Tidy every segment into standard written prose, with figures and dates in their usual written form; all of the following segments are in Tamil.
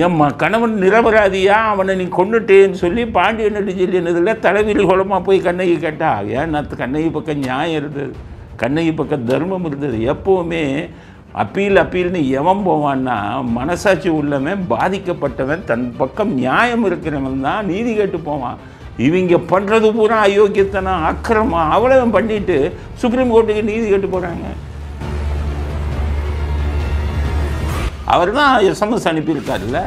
என் கணவன் நிரபராதியா, அவனை நீ கொண்டுட்டேன்னு சொல்லி பாண்டியன் நெடுஞ்செழியனதில் தலைவிரி குளமாக போய் கண்ணகி கேட்டா. ஏன் கண்ணகி பக்கம் நியாயம் இருந்தது, கண்ணகி பக்கம் தர்மம் இருந்தது. எப்போவுமே அப்பீல்னு எவன் போவான்னா, மனசாட்சி உள்ளவன், பாதிக்கப்பட்டவன், தன் பக்கம் நியாயம் இருக்கிறவன் தான் நீதி கேட்டு போவான். இவங்க பண்ணுறது பூரா அயோக்கியத்தனம், அக்கிரமம் அவ்வளவு பண்ணிட்டு சுப்ரீம் கோர்ட்டுக்கு நீதி கேட்டு போகிறாங்க. அவர் தான் எஸ்எம்எஸ் அனுப்பியிருக்காருல்ல,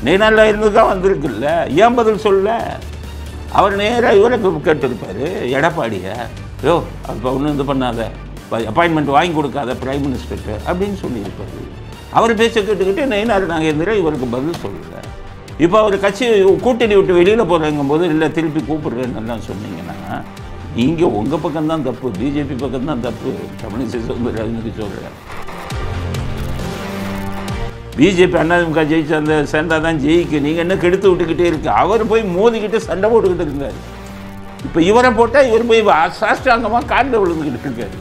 நீ நல்லா இருந்ததுக்கா வந்திருக்குல்ல, ஏன் பதில் சொல்ல? அவர் நேராக இவரை கேட்டிருப்பார் எடப்பாடியை, யோ அப்போ ஒன்றும் இது பண்ணாத, அப்பாயின்மெண்ட் வாங்கி கொடுக்காத பிரைம் மினிஸ்டருக்கு அப்படின்னு சொல்லியிருப்பார். அவர் பேச்ச கேட்டுக்கிட்டு நயினார் நாகேந்திரன் இவருக்கு பதில் சொல்லலை. இப்போ அவர் கட்சி கூட்டணி விட்டு வெளியில் போகிறங்கும் போது இல்லை திருப்பி கூப்பிடுறேன்னெல்லாம் சொன்னீங்கன்னா, நீங்கள் உங்கள் பக்கம்தான் தப்பு, பிஜேபி பக்கம்தான் தப்பு. தமிழிசை சவுந்தரராஜனுக்கு சொல்கிறேன், பிஜேபி அதிமுக ஜெயிச்சு அந்த சேர்ந்தால் தான் ஜெயிக்கும், நீங்கள் என்ன கெடுத்து விட்டுக்கிட்டே இருக்கு. அவர் போய் மோதிக்கிட்டு சண்டை போட்டுக்கிட்டு இருந்தார். இப்போ இவரை போட்டால் இவர் போய் சாஷ்டாங்கமாக காலில் விழுந்துக்கிட்டு இருக்காரு.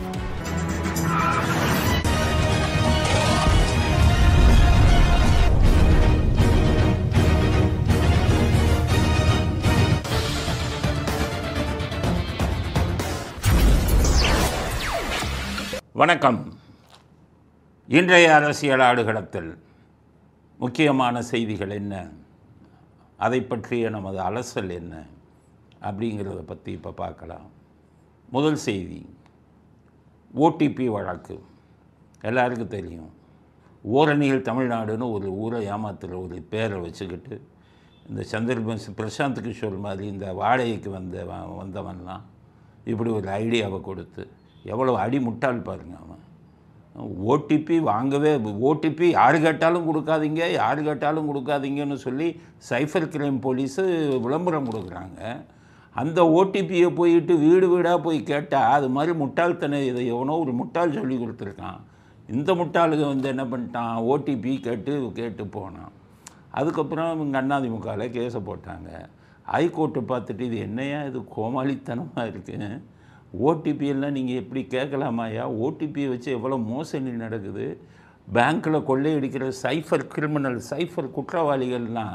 வணக்கம். இன்றைய அரசியல் ஆடுகளத்தில் முக்கியமான செய்திகள் என்ன, அதை பற்றிய நமது அலசல் என்ன அப்படிங்கிறத பற்றி இப்போ பார்க்கலாம். முதல் செய்தி, ஓடிபி வழக்கு. எல்லாருக்கும் தெரியும், ஓரணியில் தமிழ்நாடுன்னு ஒரு ஊரை ஏமாத்துகிற ஒரு பேரை வச்சுக்கிட்டு இந்த சந்திரபோஸ் பிரசாந்த் கிஷோர் மாதிரி இந்த வாடகைக்கு வந்தவன்லாம் இப்படி ஒரு ஐடியாவை கொடுத்து எவ்வளோ அடி முட்டாள் பாருங்க. அவன் ஓடிபி வாங்கவே, ஓடிபி யார் கேட்டாலும் கொடுக்காதீங்க, யார் கேட்டாலும் கொடுக்காதீங்கன்னு சொல்லி சைபர் கிரைம் போலீஸு விளம்பரம் கொடுக்குறாங்க. அந்த ஓடிபியை போயிட்டு வீடு வீடாக போய் கேட்டால் அது மாதிரி முட்டாள்தனை இதை எவனோ ஒரு முட்டாள் சொல்லி கொடுத்துருக்கான். இந்த முட்டாளுக்கு என்ன பண்ணிட்டான், ஓடிபி கேட்டு போனான். அதுக்கப்புறம் இவங்க அதிமுகவில் கேஸை போட்டாங்க. ஹைகோர்ட்டு பார்த்துட்டு இது என்னையா இது கோமாளித்தனமாக இருக்குது, ஓடிபி எல்லாம் நீங்கள் எப்படி கேட்கலாமாயா, ஓடிபியை வச்சு எவ்வளோ மோசடி நடக்குது, பேங்க்கில் கொள்ளையடிக்கிற சைஃபர் கிரிமினல், சைஃபர் குற்றவாளிகள்லாம்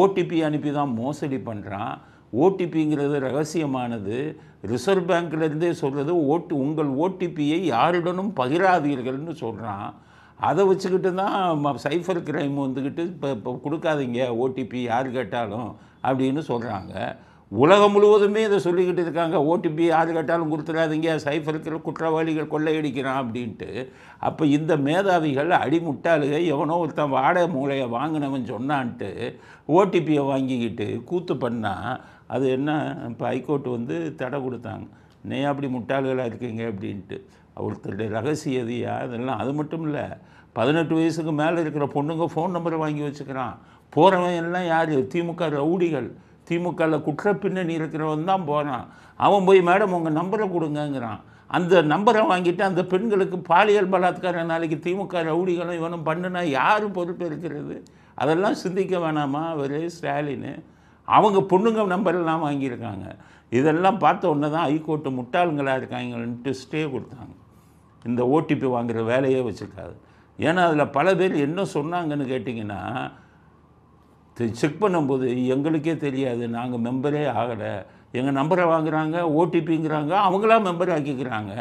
ஓடிபி அனுப்பி தான் மோசடி பண்ணுறான். ஓடிபிங்கிறது ரகசியமானது, ரிசர்வ் பேங்க்லேருந்தே சொல்கிறது, உங்கள் ஓடிபியை யாருடனும் பகிராதீர்கள்னு சொல்கிறான். அதை வச்சுக்கிட்டு தான் சைஃபர் கிரைம் வந்துக்கிட்டு இப்போ கொடுக்காதீங்க ஓடிபி யார் கேட்டாலும் அப்படின்னு சொல்கிறாங்க. உலகம் முழுவதுமே இதை சொல்லிக்கிட்டு இருக்காங்க, ஓடிபி யார் கேட்டாலும் கொடுத்துடாதீங்க, சைஃபர் குற்றவாளிகள் கொள்ளையடிக்கிறான் அப்படின்ட்டு. அப்போ இந்த மேதாவிகள் அடிமுட்டாளுக எவனோ ஒருத்தன் வாடகை மூளையை வாங்கினவன் சொன்னான்ட்டு ஓடிபியை வாங்கிக்கிட்டு கூத்து பண்ணால் அது என்ன, இப்போ ஹைகோர்ட்டு தடை கொடுத்தாங்க. நீ அப்படி முட்டாள்களாக இருக்கீங்க அப்படின்ட்டு. ஒருத்தருடைய ரகசியதையா அதெல்லாம். அது மட்டும் இல்லை, 18 வயசுக்கு மேலே இருக்கிற பொண்ணுங்க ஃபோன் நம்பரை வாங்கி வச்சுக்கிறான். போகிறவன் எல்லாம் யார், திமுக ரவுடிகள், திமுகவில் குற்ற பின்னணி இருக்கிறவன் தான் போகிறான். அவன் போய் மேடம் உங்கள் நம்பரை கொடுங்கங்கிறான். அந்த நம்பரை வாங்கிட்டு அந்த பெண்களுக்கு பாலியல் பலாத்காரம் நாளைக்கு திமுக ரவுடிகளும் இவனும் பண்ணுனா யார் பொறுப்பு இருக்கிறது? அதெல்லாம் சிந்திக்க வேணாமா அவர் ஸ்டாலின்? அவங்க பொண்ணுங்க நம்பரெல்லாம் வாங்கியிருக்காங்க. இதெல்லாம் பார்த்த உடனே தான் ஹைகோர்ட்டு முட்டாளுங்களாக இருக்காங்கன்ட்டு ஸ்டே கொடுத்தாங்க. இந்த ஓடிபி வாங்குகிற வேலையே வச்சுருக்காது. ஏன்னா அதில் பல பேர் என்ன சொன்னாங்கன்னு கேட்டிங்கன்னா, செக் பண்ணும்போது எங்களுக்கே தெரியாது, நாங்கள் மெம்பரே ஆகலை, எங்கள் நம்பரை வாங்குகிறாங்க, ஓடிபிங்கிறாங்க, அவங்களாம் மெம்பர் ஆக்கிக்கிறாங்க,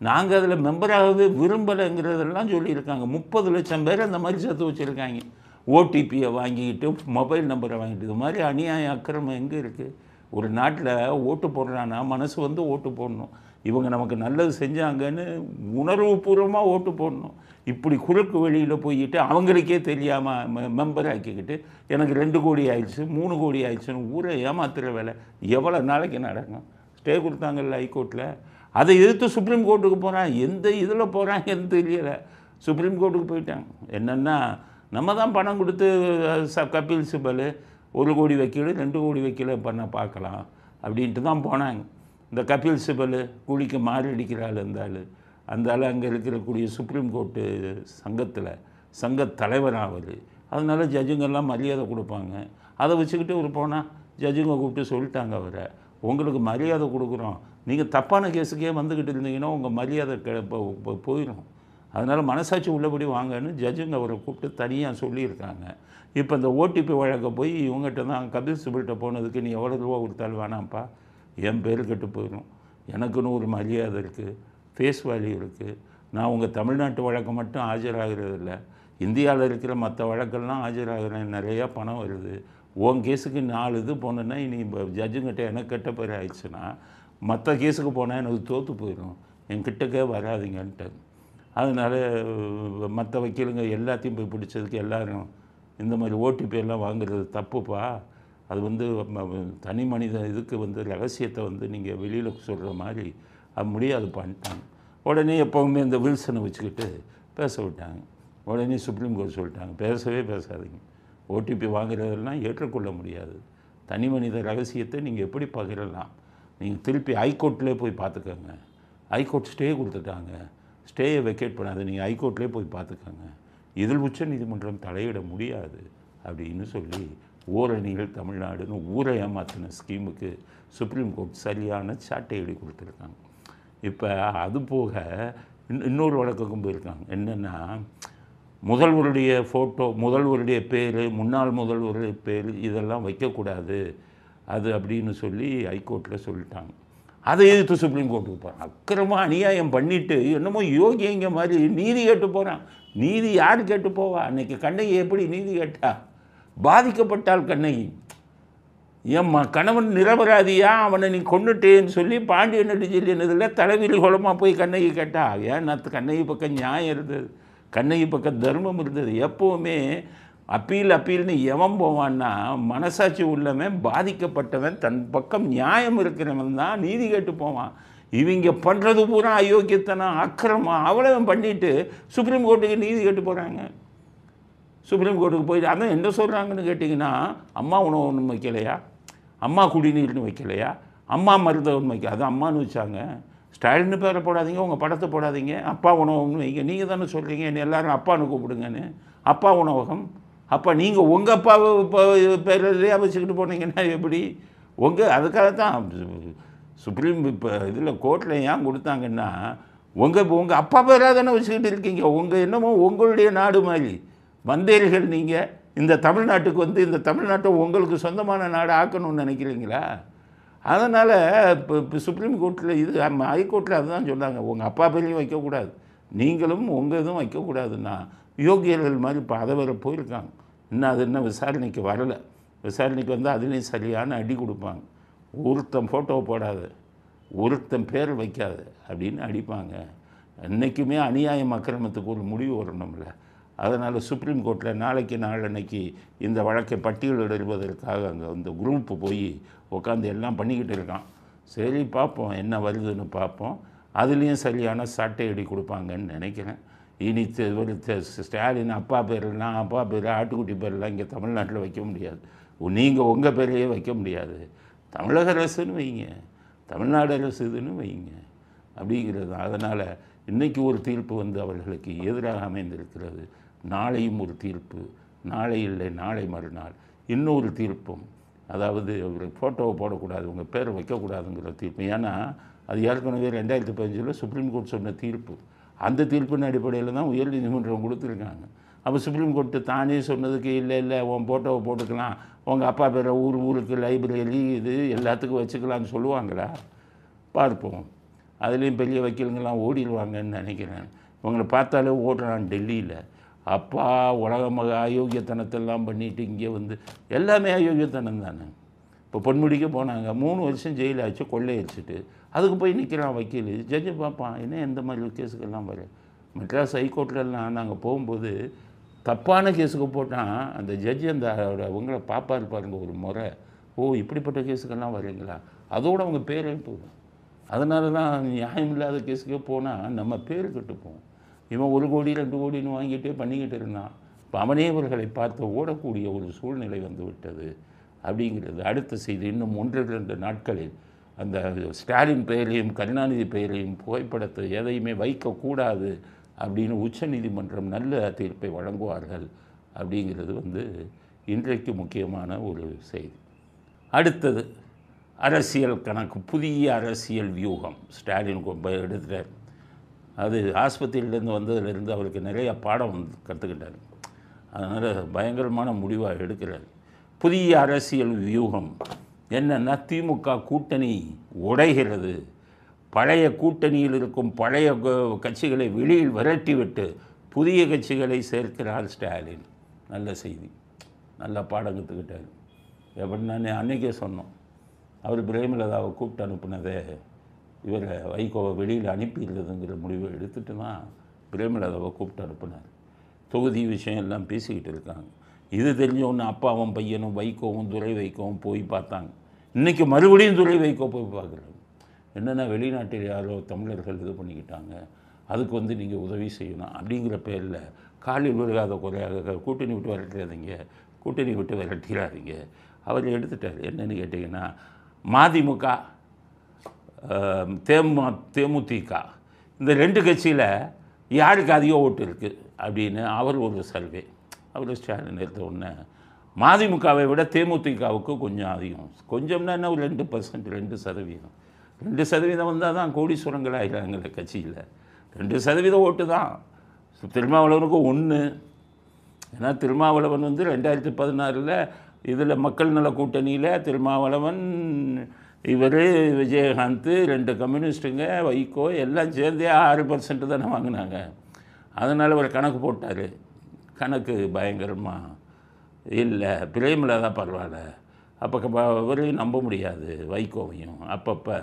நாங்கள் அதில் மெம்பராகவே விரும்பலைங்கிறதெல்லாம் சொல்லியிருக்காங்க. 30 லட்சம் பேர் அந்த மாதிரி சேர்த்து வச்சுருக்காங்க. ஓடிபியை வாங்கிக்கிட்டு மொபைல் நம்பரை வாங்கிட்டு. இது மாதிரி அநியாய அக்கிரமம் எங்கே இருக்குது? ஒரு நாட்டில் ஓட்டு போடுறான்னா மனசு ஓட்டு போடணும். இவங்க நமக்கு நல்லது செஞ்சாங்கன்னு உணர்வுபூர்வமாக ஓட்டு போடணும். இப்படி குறுக்கு வெளியில் போய்கிட்டு அவங்களுக்கே தெரியாமல் மெம்பர் ஆக்கிக்கிட்டு எனக்கு 2 கோடி ஆயிடுச்சு 3 கோடி ஆயிடுச்சுன்னு ஊரை ஏமாத்துகிற வேலை எவ்வளோ நாளைக்கு நடக்கும்? ஸ்டே கொடுத்தாங்கல்ல ஹைகோர்ட்டில். அதை எதிர்த்து சுப்ரீம் கோர்ட்டுக்கு போகிறான். எந்த இதில் போகிறாங்கன்னு தெரியலை. சுப்ரீம் கோர்ட்டுக்கு போயிட்டாங்க. என்னென்னா, நம்ம தான் பணம் கொடுத்து கபில் சிபல் 1 கோடி வக்கீல் 2 கோடி வக்கீல் பண்ண பார்க்கலாம் அப்படின்ட்டு தான் போனாங்க. இந்த கபில் சிபல் கூலிக்கு மாரடிக்கிறாள் அந்த ஆள் அங்கே இருக்கக்கூடிய சுப்ரீம் கோர்ட்டு சங்க தலைவராக அவர். அதனால ஜட்ஜுங்கெல்லாம் மரியாதை கொடுப்பாங்க. அதை வச்சுக்கிட்டு ஒரு போனால் ஜட்ஜுங்க கூப்பிட்டு சொல்லிட்டாங்க அவரை, உங்களுக்கு மரியாதை கொடுக்குறோம், நீங்கள் தப்பான கேஸுக்கே வந்துக்கிட்டு இருந்தீங்கன்னா உங்கள் மரியாதை போயிடும், அதனால் மனசாட்சி உள்ளபடி வாங்கன்னு ஜட்ஜுங்க அவரை கூப்பிட்டு தனியாக சொல்லியிருக்காங்க. இப்போ இந்த ஓடிபி வழக்க போய் இவங்ககிட்ட தான் கபில் சிபில்கிட்ட போனதுக்கு நீ எவ்வளோ ரூபா கொடுத்தாலும் வேணாம்ப்பா, என் பேர் கெட்டு போயிடும், எனக்குன்னு ஒரு மரியாதை இருக்குது, ஃபேஸ் வேல்யூ இருக்குது, நான் உங்கள் தமிழ்நாட்டு வழக்கு மட்டும் ஆஜராகிறதில்ல, இந்தியாவில் இருக்கிற மற்ற வழக்கெல்லாம் ஆஜராகிறேன், நிறையா பணம் வருது, உன் கேஸுக்கு 4 இது போனேன்னா இனி ஜட்ஜுங்கிட்ட எனக்கு கெட்ட பேர் ஆயிடுச்சுன்னா மற்ற கேஸுக்கு போனால் எனக்கு தோற்று போயிடும், என் கிட்டக்கே வராதிங்கன்ட்டு. அதனால் மற்ற வக்கீலுங்க எல்லாத்தையும் போய் பிடிச்சதுக்கு எல்லோரும் இந்த மாதிரி ஓடிபி எல்லாம் வாங்குறது தப்புப்பா, அது வந்து தனி மனித இதுக்கு வந்து ரகசியத்தை வந்து நீங்கள் வெளியில் சொல்கிற மாதிரி அது முடியாது பண்ணிட்டாங்க. உடனே எப்போவுமே இந்த வில்சனை வச்சுக்கிட்டு பேச விட்டாங்க. உடனே சுப்ரீம் கோர்ட் சொல்லிட்டாங்க, பேசவே பேசாதீங்க, ஓடிபி வாங்குறதெல்லாம் ஏற்றுக்கொள்ள முடியாது, தனி மனித ரகசியத்தை நீங்கள் எப்படி பகிரலாம், நீங்கள் திருப்பி ஹைகோர்ட்லேயே போய் பார்த்துக்கோங்க, ஹைகோர்ட் ஸ்டே கொடுத்துட்டாங்க, ஸ்டேயை வெக்கேட் பண்ணாது, நீங்கள் ஹைகோர்ட்லேயே போய் பார்த்துக்கோங்க, இதில் உச்ச நீதிமன்றம் தலையிட முடியாது அப்படின்னு சொல்லி ஓரணிகள் தமிழ்நாடுன்னு ஊரை ஏமாத்தின ஸ்கீமுக்கு சுப்ரீம் கோர்ட் சரியான சாட்டை எழுதி கொடுத்துருக்காங்க. இப்போ அது போக இன்னொரு வழக்குக்கும் போயிருக்காங்க. என்னென்னா, முதல்வருடைய ஃபோட்டோ, முதல்வருடைய பேர், முன்னாள் முதல்வருடைய பேர் இதெல்லாம் வைக்கக்கூடாது அது அப்படின்னு சொல்லி ஹைகோர்ட்டில் சொல்லிட்டாங்க. அதை எதிர்த்து சுப்ரீம் கோர்ட்டுக்கு போகிறான். அக்கிரமாக அநியாயம் பண்ணிவிட்டு என்னமோ யோகியங்க மாதிரி நீதி கேட்டு போகிறான். நீதி யார் கேட்டு போவா? அன்றைக்கி கண்ணகி எப்படி நீதி கேட்டா? பாதிக்கப்பட்டால் கண்ணகி, ஏம்மா கணவன் நிரபராதியா, அவனை நீ கொண்டுட்டேன்னு சொல்லி பாண்டியன் நெடுஞ்செழியனதில் தலைவிரி குளமாக போய் கண்ணகி கேட்டா. ஏன் கண்ணகி பக்கம் நியாயம் இருந்தது, கண்ணகி பக்கம் தர்மம் இருந்தது. எப்போவுமே அப்பீல்னு எவன் போவான்னா, மனசாட்சி உள்ளவன், பாதிக்கப்பட்டவன், தன் பக்கம் நியாயம் இருக்கிறவன் தான் நீதி கேட்டு போவான். இவங்க பண்ணுறது பூரா அயோக்கியத்தனம், அக்கிரமம் அவ்வளவு பண்ணிவிட்டு சுப்ரீம் கோர்ட்டுக்கு நீதி கேட்டு போகிறாங்க. சுப்ரீம் கோர்ட்டுக்கு போயிட்டு அதான் என்ன சொல்கிறாங்கன்னு கேட்டிங்கன்னா, அம்மா உணவு ஒன்று வைக்கலையா, அம்மா குடிநீர்னு வைக்கலையா, அம்மா மருத்துவம் வைக்க, அது அம்மானு வச்சாங்க. ஸ்டாலின் பேரை போடாதீங்க, உங்கள் படத்தை போடாதீங்க, அப்பா உணவகம்னு வைங்க. நீங்கள் தானே சொல்கிறீங்க என்ன எல்லோரும் அப்பான்னு கூப்பிடுங்கன்னு. அப்பா உணவகம், அப்போ நீங்கள் உங்கள் அப்பாவை இப்போ பேர்லேயே வச்சுக்கிட்டு போனீங்கன்னா எப்படி? அதுக்காகத்தான் சுப்ரீம் இப்போ இதில் கோர்ட்டில் ஏன் கொடுத்தாங்கன்னா, உங்கள் அப்பா பேராக தானே வச்சுக்கிட்டு இருக்கீங்க. என்னமோ உங்களுடைய நாடு மாதிரி வந்தேரிகள் நீங்கள் இந்த தமிழ்நாட்டுக்கு வந்து இந்த தமிழ்நாட்டை உங்களுக்கு சொந்தமான நாடு ஆக்கணும்னு நினைக்கிறீங்களா? அதனால் இப்போ சுப்ரீம் கோர்ட்டில் இது ஹைகோர்ட்டில் அதுதான் சொன்னாங்க, உங்கள் அப்பா பேரையும் வைக்கக்கூடாது, நீங்களும் உங்கள் இதுவும் வைக்கக்கூடாதுன்னா யோகியர்கள் மாதிரி இப்போ அதை வேறு போயிருக்காங்க. இன்னும் விசாரணைக்கு வரலை. விசாரணைக்கு வந்து அதுலேயும் சரியான அடி கொடுப்பாங்க. ஒருத்தன் ஃபோட்டோவை போடாத, ஒருத்தன் பேர் வைக்காது அப்படின்னு அடிப்பாங்க. என்றைக்குமே அநியாயம் அக்கிரமத்துக்கு ஒரு முடிவு வரணும்ல. அதனால் சுப்ரீம் கோர்ட்டில் நாளன்னைக்கு இந்த வழக்கை பட்டியலிடுவதற்காக அங்கே அந்த குரூப்பு போய் உட்காந்து எல்லாம் பண்ணிக்கிட்டு இருக்கான். சரி பார்ப்போம் என்ன வருதுன்னு பார்ப்போம். அதுலேயும் சரியான சாட்டை அடி கொடுப்பாங்கன்னு நினைக்கிறேன். இனி ஸ்டாலின் அப்பா பேரெல்லாம், அப்பா பேர், ஆட்டுக்குட்டி பேரெல்லாம் இங்கே தமிழ்நாட்டில் வைக்க முடியாது. நீங்கள் உங்கள் பேரையே வைக்க முடியாது. தமிழக அரசுன்னு வைங்க, தமிழ்நாடு அரசு இதுன்னு வைங்க அப்படிங்கிறது. அதனால் இன்றைக்கி ஒரு தீர்ப்பு வந்து அவர்களுக்கு எதிராக அமைந்திருக்கிறது. நாளையும் ஒரு தீர்ப்பு, நாளை இல்லை நாளை மறுநாள் இன்னொரு தீர்ப்பும், அதாவது ஒரு ஃபோட்டோவை போடக்கூடாது, உங்கள் பேரை வைக்கக்கூடாதுங்கிற தீர்ப்பு. ஏன்னா அது ஏற்கனவே 2015 சுப்ரீம் கோர்ட் சொன்ன தீர்ப்பு. அந்த தீர்ப்பின் அடிப்படையில் தான் உயர்நீதிமன்றம் கொடுத்துருக்காங்க. அப்போ சுப்ரீம் கோர்ட்டு தானே சொன்னதுக்கு இல்லை உன் ஃபோட்டோவை போட்டுக்கலாம், உங்கள் அப்பா பேரை ஊருக்கு லைப்ரரி இது எல்லாத்துக்கும் வச்சுக்கலான்னு சொல்லுவாங்களா? பார்ப்போம். அதுலேயும் பெரிய வக்கீலுங்கெல்லாம் ஓடிடுவாங்கன்னு நினைக்கிறேன். இவங்களை பார்த்தாலே ஓடுறான் டெல்லியில். அப்பா உலகமாக அயோக்கியத்தனத்தெல்லாம் பண்ணிவிட்டு இங்கே வந்து எல்லாமே அயோக்கியத்தனம் தானே. இப்போ பொன்முடிக்க போனாங்க, 3 வருஷம் ஜெயில் ஆச்சு, கொள்ளையடிச்சிட்டு. அதுக்கு போய் நிற்கிறான் வக்கீல். ஜட்ஜு பார்ப்பான், என்ன எந்த மாதிரி கேஸுக்கெல்லாம் வர. மெட்ராஸ் ஹைகோர்ட்லலாம் நாங்கள் போகும்போது தப்பான கேஸுக்கு போட்டான் அந்த ஜட்ஜு அந்த அவங்கள பார்ப்பாரு பாருங்க ஒரு முறை, ஓ இப்படிப்பட்ட கேஸுக்கெல்லாம் வரீங்களா, அதோடு அவங்க பேரே போகும். அதனால தான் நியாயம் இல்லாத கேஸுக்கே போனால் நம்ம பேர் கெட்டுப்போம். இவன் 1 கோடி 2 கோடின்னு வாங்கிட்டே பண்ணிக்கிட்டு இருந்தான். இப்போ அவனே இவர்களை பார்த்து ஓடக்கூடிய ஒரு சூழ்நிலை வந்து விட்டது அப்படிங்கிறது. அடுத்த செய்தி, இன்னும் 1-2 நாட்களில் அந்த ஸ்டாலின் பெயரையும் கருணாநிதி பெயரையும் புகைப்படத்தை எதையுமே வைக்கக்கூடாது அப்படின்னு உச்சநீதிமன்றம் நல்ல தீர்ப்பை வழங்குவார்கள் அப்படிங்கிறது வந்து இன்றைக்கு முக்கியமான ஒரு செய்தி. அடுத்தது அரசியல் கணக்கு, புதிய அரசியல் வியூகம் ஸ்டாலின் எடுத்துட்டார். அது ஆஸ்பத்திரியிலேருந்து வந்ததுலேருந்து அவருக்கு நிறைய பாடம் கற்றுக்கிட்டார். அதனால் பயங்கரமான முடிவாக எடுக்கிறார். புதிய அரசியல் வியூகம் என்னென்னா, திமுக கூட்டணி உடைகிறது. பழைய கூட்டணியில் இருக்கும் பழைய கட்சிகளை வெளியில் விரட்டிவிட்டு புதிய கட்சிகளை சேர்க்கிறார் ஸ்டாலின். நல்ல செய்தி, நல்ல பாடம் கற்றுக்கிட்டார். எப்படின்னா அன்றைக்கே சொன்னோம், அவர் பிரேமலதாவை கூப்பிட்டு அனுப்புனதே இவரை வைகோவை வெளியில் அனுப்பிடுறதுங்கிற முடிவை எடுத்துகிட்டு தான் பிரேமலதாவை கூப்பிட்டு அனுப்புனார். தொகுதி விஷயம் எல்லாம் பேசிக்கிட்டு இருக்காங்க. இது தெரிஞ்சவொன்று அப்பாவும் பையனும் வைகோவும் துரை வைகோவும் போய் பார்த்தாங்க. இன்றைக்கி மறுபடியும் துரை வைகோ போய் பார்க்குறாங்க. என்னென்னா, வெளிநாட்டில் யாரோ தமிழர்கள் இது பண்ணிக்கிட்டாங்க, அதுக்கு நீங்கள் உதவி செய்யணும் அப்படிங்கிற பேரில் காலில் விழுகாத குறையாக கூட்டணி விட்டு விரட்டிடாதீங்க, கூட்டணி விட்டு விரட்டிடாதீங்க. அவர் எடுத்துட்டார். என்னென்னு கேட்டிங்கன்னா, மதிமுக தேமுதிக இந்த 2 கட்சியில் யாருக்கு அதிக ஓட்டு இருக்குது அப்படின்னு அவர் ஒரு சர்வே அவர் ஸ்டாலின் எடுத்த உடனே மதிமுகவை விட தேமுதிகவுக்கு கொஞ்சம் அதிகம். கொஞ்சம்னா என்ன, ஒரு 2%, 2%. 2% வந்தால் தான் கோடீஸ்வரங்கள் ஆகிறாங்களே கட்சியில். 2% ஓட்டு தான். திருமாவளவனுக்கு 1. ஏன்னா திருமாவளவன் 2016 இதில் மக்கள் நல கூட்டணியில் திருமாவளவன், இவர், விஜயகாந்த், 2 கம்யூனிஸ்ட்டுங்க, வைகோ எல்லாம் சேர்ந்தே 6% தானே வாங்கினாங்க. அதனால் அவர் கணக்கு போட்டார். கணக்கு பயங்கரமாக இல்லை, பிரேமலதா பரவாயில்ல, அப்போ அவரையும் நம்ப முடியாது வைகோவையும், அப்பப்போ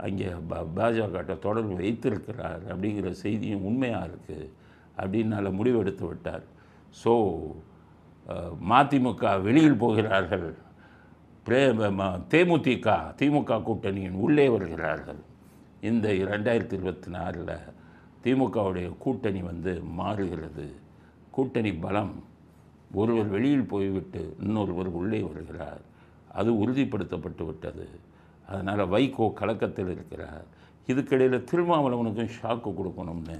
அங்கே பாஜக தொடர்பு வைத்திருக்கிறார் அப்படிங்கிற செய்தியும் உண்மையாக இருக்குது அப்படின்னால முடிவெடுத்து விட்டார். ஸோ மதிமுக வெளியில் போகிறார்கள், திமுக கூட்டணியின் உள்ளே வருகிறார்கள். இந்த 2024 திமுகவுடைய கூட்டணி மாறுகிறது. கூட்டணி பலம், ஒருவர் வெளியில் போய்விட்டு இன்னொருவர் உள்ளே வருகிறார், அது உறுதிப்படுத்தப்பட்டு விட்டது. அதனால் வைகோ கலக்கத்தில் இருக்கிறார். இதுக்கிடையில் திருமாவளவனுக்கும் ஷாக்கு கொடுக்கணும்னு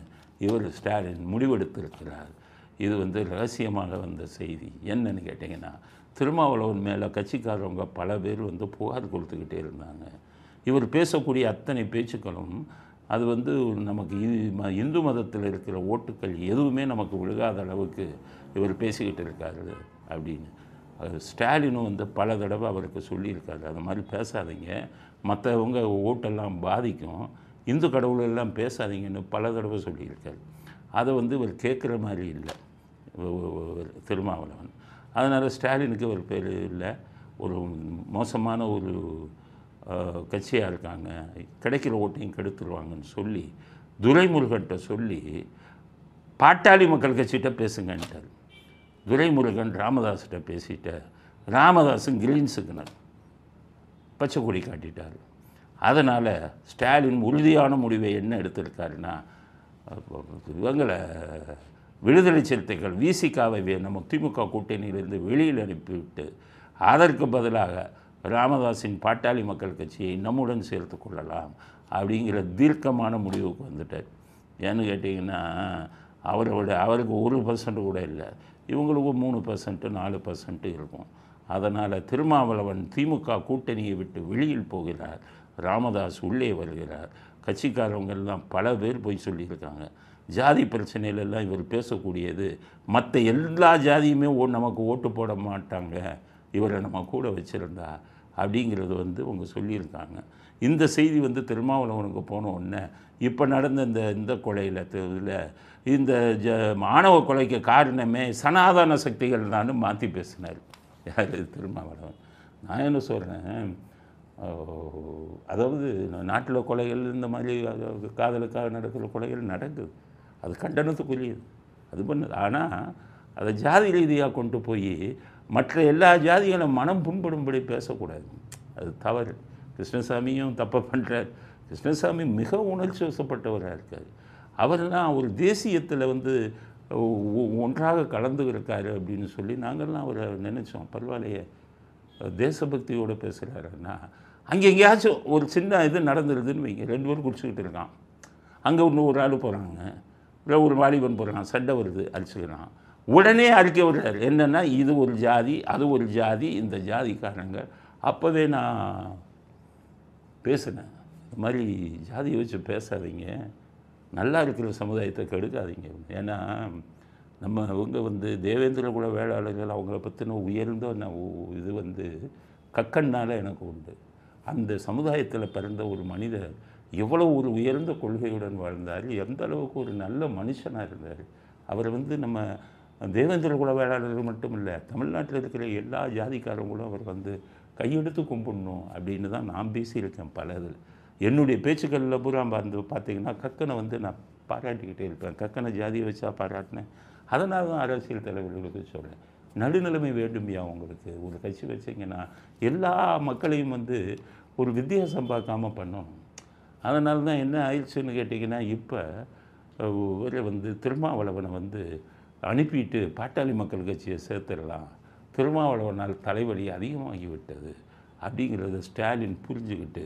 இவர் ஸ்டாலின் முடிவெடுத்திருக்கிறார். இது ரகசியமாக வந்த செய்தி. என்னன்னு கேட்டிங்கன்னா, திருமாவளவன் மேலே கட்சிக்காரவங்க பல பேர் புகார் கொடுத்துக்கிட்டே இருந்தாங்க. இவர் பேசக்கூடிய அத்தனை பேச்சுக்களும் அது நமக்கு இந்து மதத்தில் இருக்கிற ஓட்டுக்கள் எதுவுமே நமக்கு விழுகாத அளவுக்கு இவர் பேசிக்கிட்டு இருக்காரு அப்படின்னு ஸ்டாலினும் பல தடவை அவருக்கு சொல்லியிருக்காரு. அது மாதிரி பேசாதீங்க, மற்றவங்க ஓட்டெல்லாம் பாதிக்கும், இந்து கடவுளெல்லாம் பேசாதீங்கன்னு பல தடவை சொல்லியிருக்காரு. அதை இவர் கேட்குற மாதிரி இல்லை திருமாவளவன். அதனால் ஸ்டாலினுக்கு ஒரு பேர் இல்லை, ஒரு மோசமான ஒரு கட்சியாக இருக்காங்க, கிடைக்கிற ஓட்டையும் கெடுத்துருவாங்கன்னு சொல்லி துரைமுருகன்கிட்ட சொல்லி பாட்டாளி மக்கள் கட்சிகிட்ட பேசுங்கன்ட்டார். துரைமுருகன் ராமதாஸ்கிட்ட பேசிட்ட, ராமதாஸும் கிரீன்ஸுக்குனர் பச்சை கொடி காட்டிட்டார். அதனால் ஸ்டாலின் உறுதியான முடிவை என்ன எடுத்திருக்காருன்னா, இவங்களை விடுதலை சிறுத்தைகள் விசிகாவை நம்ம திமுக கூட்டணியிலிருந்து வெளியில் அனுப்பிவிட்டு அதற்கு பதிலாக ராமதாஸின் பாட்டாளி மக்கள் கட்சியை நம்முடன் சேர்த்து கொள்ளலாம் அப்படிங்கிற தீர்க்கமான முடிவுக்கு வந்துட்டார். ஏன்னு கேட்டிங்கன்னா, அவருக்கு 1% கூட இல்லை, இவங்களுக்கு 3%, 4% இருக்கும். அதனால் திருமாவளவன் திமுக கூட்டணியை விட்டு வெளியில் போகிறார், ராமதாஸ் உள்ளே வருகிறார். கட்சிக்காரவங்கெல்லாம் பல பேர் போய் சொல்லியிருக்காங்க. ஜாதி பிரச்சனையிலெல்லாம் இவர் பேசக்கூடியது, மற்ற எல்லா ஜாதியுமே நமக்கு ஓட்டு போட மாட்டாங்க இவரை நம்ம கூட வச்சுருந்தா அப்படிங்கிறது அவங்க சொல்லியிருக்காங்க. இந்த செய்தி திருமாவளவனுக்கு போன உடனே இப்போ நடந்த இந்த கொலையில் இதில் இந்த ஆணவ கொலைக்கு காரணமே சனாதன சக்திகள் தான் மாற்றி பேசினார் யார் திருமாவளவன். நான் என்ன சொல்கிறேன், அதாவது நாட்டில் கொலைகள் இந்த மாதிரி காதலுக்காக நடக்கிற கொலைகள் நடக்குது, அது கண்டனத்துக்குரியது, அது பண்ணுது. ஆனால் அதை ஜாதி ரீதியாக கொண்டு போய் மற்ற எல்லா ஜாதிகளும் மனம் புண்படும்படி பேசக்கூடாது, அது தவறு. கிருஷ்ணசாமியும் தப்பை பண்ணுறார். கிருஷ்ணசாமி மிக உணர்ச்சி வசப்பட்டவராக இருக்கார். அவர்லாம் ஒரு தேசியத்தில் ஒன்றாக கலந்து இருக்கார் அப்படின்னு சொல்லி நாங்கள்லாம் அவரை நினச்சோம். பரவாயில்லையே, தேசபக்தியோடு பேசுகிறாருன்னா. அங்கே எங்கேயாச்சும் ஒரு சின்ன இது நடந்துருதுன்னு வைங்க, 2 பேரும் குடிச்சிக்கிட்டு இருக்கான், அங்கே ஒரு ஆள் போகிறாங்க, இல்லை ஒரு வாலிபன் போகிறான், சண்டை வருது, அடிச்சுக்கிறான், உடனே அறிக்கை விடுறாரு என்னென்னா இது ஒரு ஜாதி, அது ஒரு ஜாதி, இந்த ஜாதிக்காரங்க. அப்போவே நான் பேசினேன், இந்த மாதிரி ஜாதியை வச்சு பேசாதீங்க, நல்லா இருக்கிற சமுதாயத்தை கெடுக்காதீங்க. ஏன்னா இவங்க தேவேந்திர குல வேளாளர்கள் அவங்கள பற்றின உயர்ந்த இது கக்கன்னால எனக்கு உண்டு. அந்த சமுதாயத்தில் பிறந்த ஒரு மனிதர் எவ்வளோ ஒரு உயர்ந்த கொள்கையுடன் வாழ்ந்தார், எந்த அளவுக்கு ஒரு நல்ல மனுஷனாக இருந்தார். அவர் நம்ம தேவேந்திர குல வேளாளர்கள் மட்டும் இல்லை, தமிழ்நாட்டில் இருக்கிற எல்லா ஜாதிக்காரங்களும் அவர் கையெடுத்து கும்பிடணும் அப்படின்னு தான் நான் பேசியிருக்கேன் பல இதில். என்னுடைய பேச்சுக்களில் பூரா பார்த்தீங்கன்னா கக்கனை நான் பாராட்டிக்கிட்டே இருப்பேன். கக்கனை ஜாதியை வச்சா பாராட்டினேன். அதனால தான் அரசியல் தலைவர்களுக்கு சொல்கிறேன், நடுநிலைமை வேண்டுமையா உங்களுக்கு. ஒரு கட்சி வச்சிங்கன்னா எல்லா மக்களையும் ஒரு வித்தியாசம் பார்க்காம பண்ணணும். அதனால தான் என்ன ஆயிடுச்சுன்னு கேட்டிங்கன்னா, இப்போ ஒரு திருமாவளவனை அனுப்பிட்டு பாட்டாளி மக்கள் கட்சியை சேர்த்துடலாம், திருமாவளவனால் தலைவலி அதிகமாகிவிட்டது அப்படிங்கிறத ஸ்டாலின் புரிஞ்சுக்கிட்டு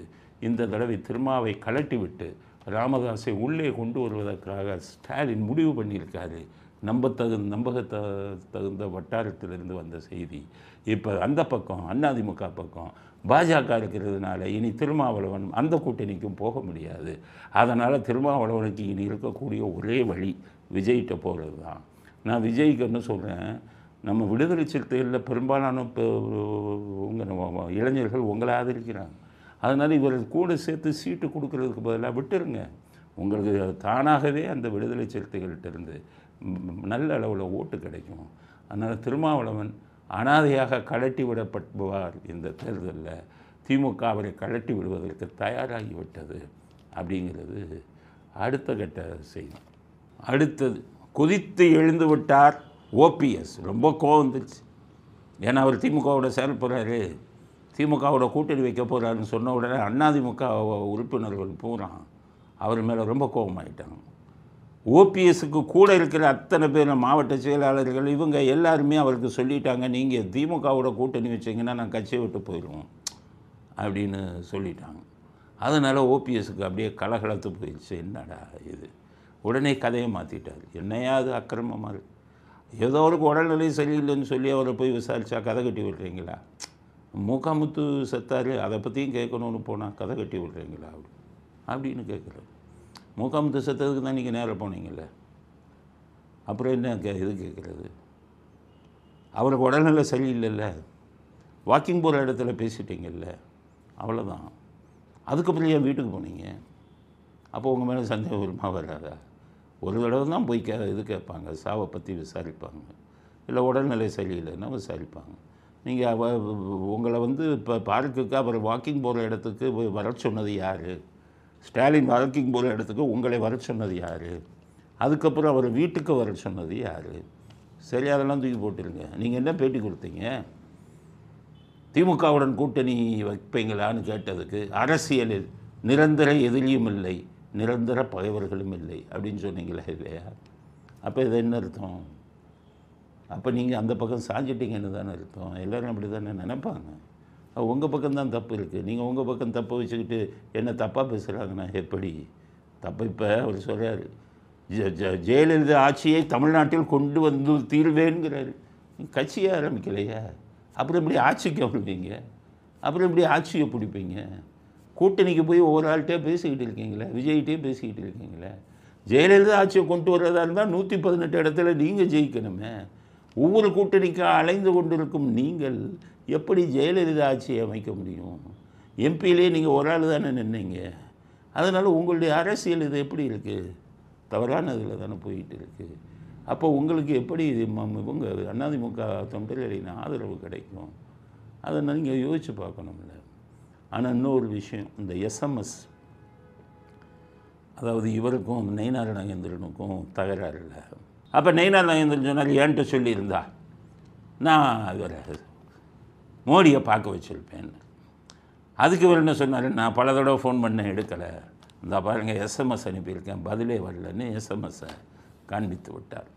இந்த தடவை திருமாவை கலட்டி விட்டு ராமதாஸை உள்ளே கொண்டு வருவதற்காக ஸ்டாலின் முடிவு பண்ணியிருக்காரு. நம்பகத்தகுந்த வட்டாரத்திலிருந்து வந்த செய்தி. இப்போ அந்த பக்கம் அதிமுக பக்கம் பாஜக இருக்கிறதுனால இனி திருமாவளவன் அந்த கூட்டணிக்கும் போக முடியாது. அதனால் திருமாவளவனுக்கு இனி இருக்கக்கூடிய ஒரே வழி விஜய்கிட்ட போகிறது தான். நான் விஜய்க்கு என்ன சொல்கிறேன், நம்ம விடுதலை சிறுத்தைகளில் பெரும்பாலான இளைஞர்கள் உங்களை ஆதரிக்கிறாங்க. அதனால் இவர்கள் கூட சேர்த்து சீட்டு கொடுக்கறதுக்கு பதிலாக விட்டுருங்க. உங்களுக்கு தானாகவே அந்த விடுதலை சிறுத்தைகள்கிட்டருந்து நல்ல அளவில் ஓட்டு கிடைக்கும். அதனால் திருமாவளவன் அனாதையாக கலட்டி விடப்படுவார். இந்த தேர்தலில் திமுக அவரை கலட்டி விடுவதற்கு தயாராகிவிட்டது அப்படிங்கிறது அடுத்த கட்ட செய்தி. அடுத்தது, கொதித்து எழுந்து விட்டார் ஓபிஎஸ். ரொம்ப கோவம் வந்துச்சு. ஏன்னா அவர் திமுகவோட சேர போகிறாரு, திமுகவோட கூட்டணி வைக்க போகிறாருன்னு சொன்ன உடனே அதிமுக உறுப்பினர்கள் பூரா அவர் மேலே ரொம்ப கோபமாயிட்டாங்க. ஓபிஎஸ்க்கு கூட இருக்கிற அத்தனை பேர் மாவட்ட செயலாளர்கள் இவங்க எல்லாருமே அவருக்கு சொல்லிட்டாங்க, நீங்கள் திமுகவோட கூட்டணி வச்சிங்கன்னா நான் கட்சியை விட்டு போயிடுவோம் அப்படின்னு சொல்லிட்டாங்க. அதனால் ஓபிஎஸ்க்கு அப்படியே கலகலத்து போயிடுச்சு. என்னடா இது, உடனே கதையை மாற்றிட்டார். என்னையா அது அக்கிரமமாக இருக்குது, ஏதோ அவருக்கு உடல்நிலை சரியில்லைன்னு சொல்லி அவரை போய் விசாரித்தா கதை கட்டி விடுறீங்களா? மூக்காமுத்து செத்தார், அதை பற்றியும் கேட்கணுன்னு போனால் கதை கட்டி விடுறீங்களா அப்படின்னு கேட்குறாரு. மூக்காமுத்து செத்ததுக்கு தான் நீங்கள் நேரில் போனீங்கல்ல, அப்புறம் என்ன இது கேட்குறது? அவருக்கு உடல்நிலை சரியில்லைல்ல, வாக்கிங் போகிற இடத்துல பேசிட்டீங்கல்ல, அவ்வளோதான். அதுக்கப்புறம் ஏன் வீட்டுக்கு போனீங்க? அப்போ உங்கள் மேலே சந்தேகம் வருமா வராதா? ஒரு தடவை தான் போய் இது கேட்பாங்க, சாவை பற்றி விசாரிப்பாங்க, இல்லை உடல்நிலை சரியில்லைன்னா விசாரிப்பாங்க. நீங்கள் உங்களை இப்போ பார்க்குக்கு அவர் வாக்கிங் போகிற இடத்துக்கு வர சொன்னது யார்? ஸ்டாலின் வாக்கிங் போகிற இடத்துக்கு உங்களை வர சொன்னது யார்? அதுக்கப்புறம் அவர் வீட்டுக்கு வர சொன்னது யார்? சரி, அதெல்லாம் தூக்கி போட்டுருங்க. நீங்கள் என்ன பேட்டி கொடுத்தீங்க? திமுகவுடன் கூட்டணி வைப்பீங்களான்னு கேட்டதுக்கு அரசியலில் நிரந்தர எதிரியும் இல்லை, நிரந்தர பகைவர்களும் இல்லை அப்படின்னு சொன்னீங்களா இல்லையா? அப்போ இது என்ன அர்த்தம்? அப்போ நீங்கள் அந்த பக்கம் சாஞ்சிட்டீங்கன்னு தானே அர்த்தம். எல்லோரும் அப்படி தானே நினைப்பாங்க. உங்கள் பக்கம்தான் தப்பு இருக்குது. நீங்கள் உங்கள் பக்கம் தப்பை வச்சுக்கிட்டு என்ன தப்பாக பேசுகிறாங்கன்னா எப்படி தப்பு? இப்போ அவர் சொல்கிறார், ஜெயலலிதா ஆட்சியை தமிழ்நாட்டில் கொண்டு வந்து தீர்வேங்கிறாரு. கட்சியே ஆரம்பிக்கலையா? அப்புறம் எப்படி ஆட்சிக்கு வருவீங்க? அப்புறம் எப்படி ஆட்சியை பிடிப்பீங்க? கூட்டணிக்கு போய் ஒவ்வொரு ஆள்கிட்டே பேசிக்கிட்டு இருக்கீங்களே, விஜய்கிட்டே பேசிக்கிட்டு இருக்கீங்களே. ஜெயலலிதா ஆட்சியை கொண்டு வர்றதா இருந்தால் 118 இடத்துல நீங்கள் ஜெயிக்கணுமே. ஒவ்வொரு கூட்டணிக்காக அலைந்து கொண்டிருக்கும் நீங்கள் எப்படி ஜெயலலிதா ஆட்சியை அமைக்க முடியும்? எம்பியிலே நீங்கள் ஒரு ஆள் தானே நின்னீங்க. அதனால் உங்களுடைய அரசியல் இது எப்படி இருக்குது? தவறான இதில் தானே போயிட்டு இருக்குது. அப்போ உங்களுக்கு எப்படி இவங்க அதிமுக தொண்டர்களின் ஆதரவு கிடைக்கும்? அதை நீங்கள் யோசித்து பார்க்கணும்ல. ஆனால் இன்னொரு விஷயம், இந்த எஸ்எம்எஸ், அதாவது இவருக்கும் நயினார் நாகேந்திரனுக்கும் தகராறு இல்லை. அப்போ நயினார் நாகேந்திரன் சொன்னால் என்கிட்ட சொல்லியிருந்தா நான் இவரை மோடியை பார்க்க வச்சுருப்பேன். அதுக்கு இவர் என்ன சொன்னார், நான் பல தடவை ஃபோன் பண்ண எடுக்கலை, இந்த பாருங்கள் எஸ்எம்எஸ் அனுப்பியிருக்கேன், பதிலே வரலன்னு எஸ்எம்எஸ்ஸை காண்பித்து விட்டார்.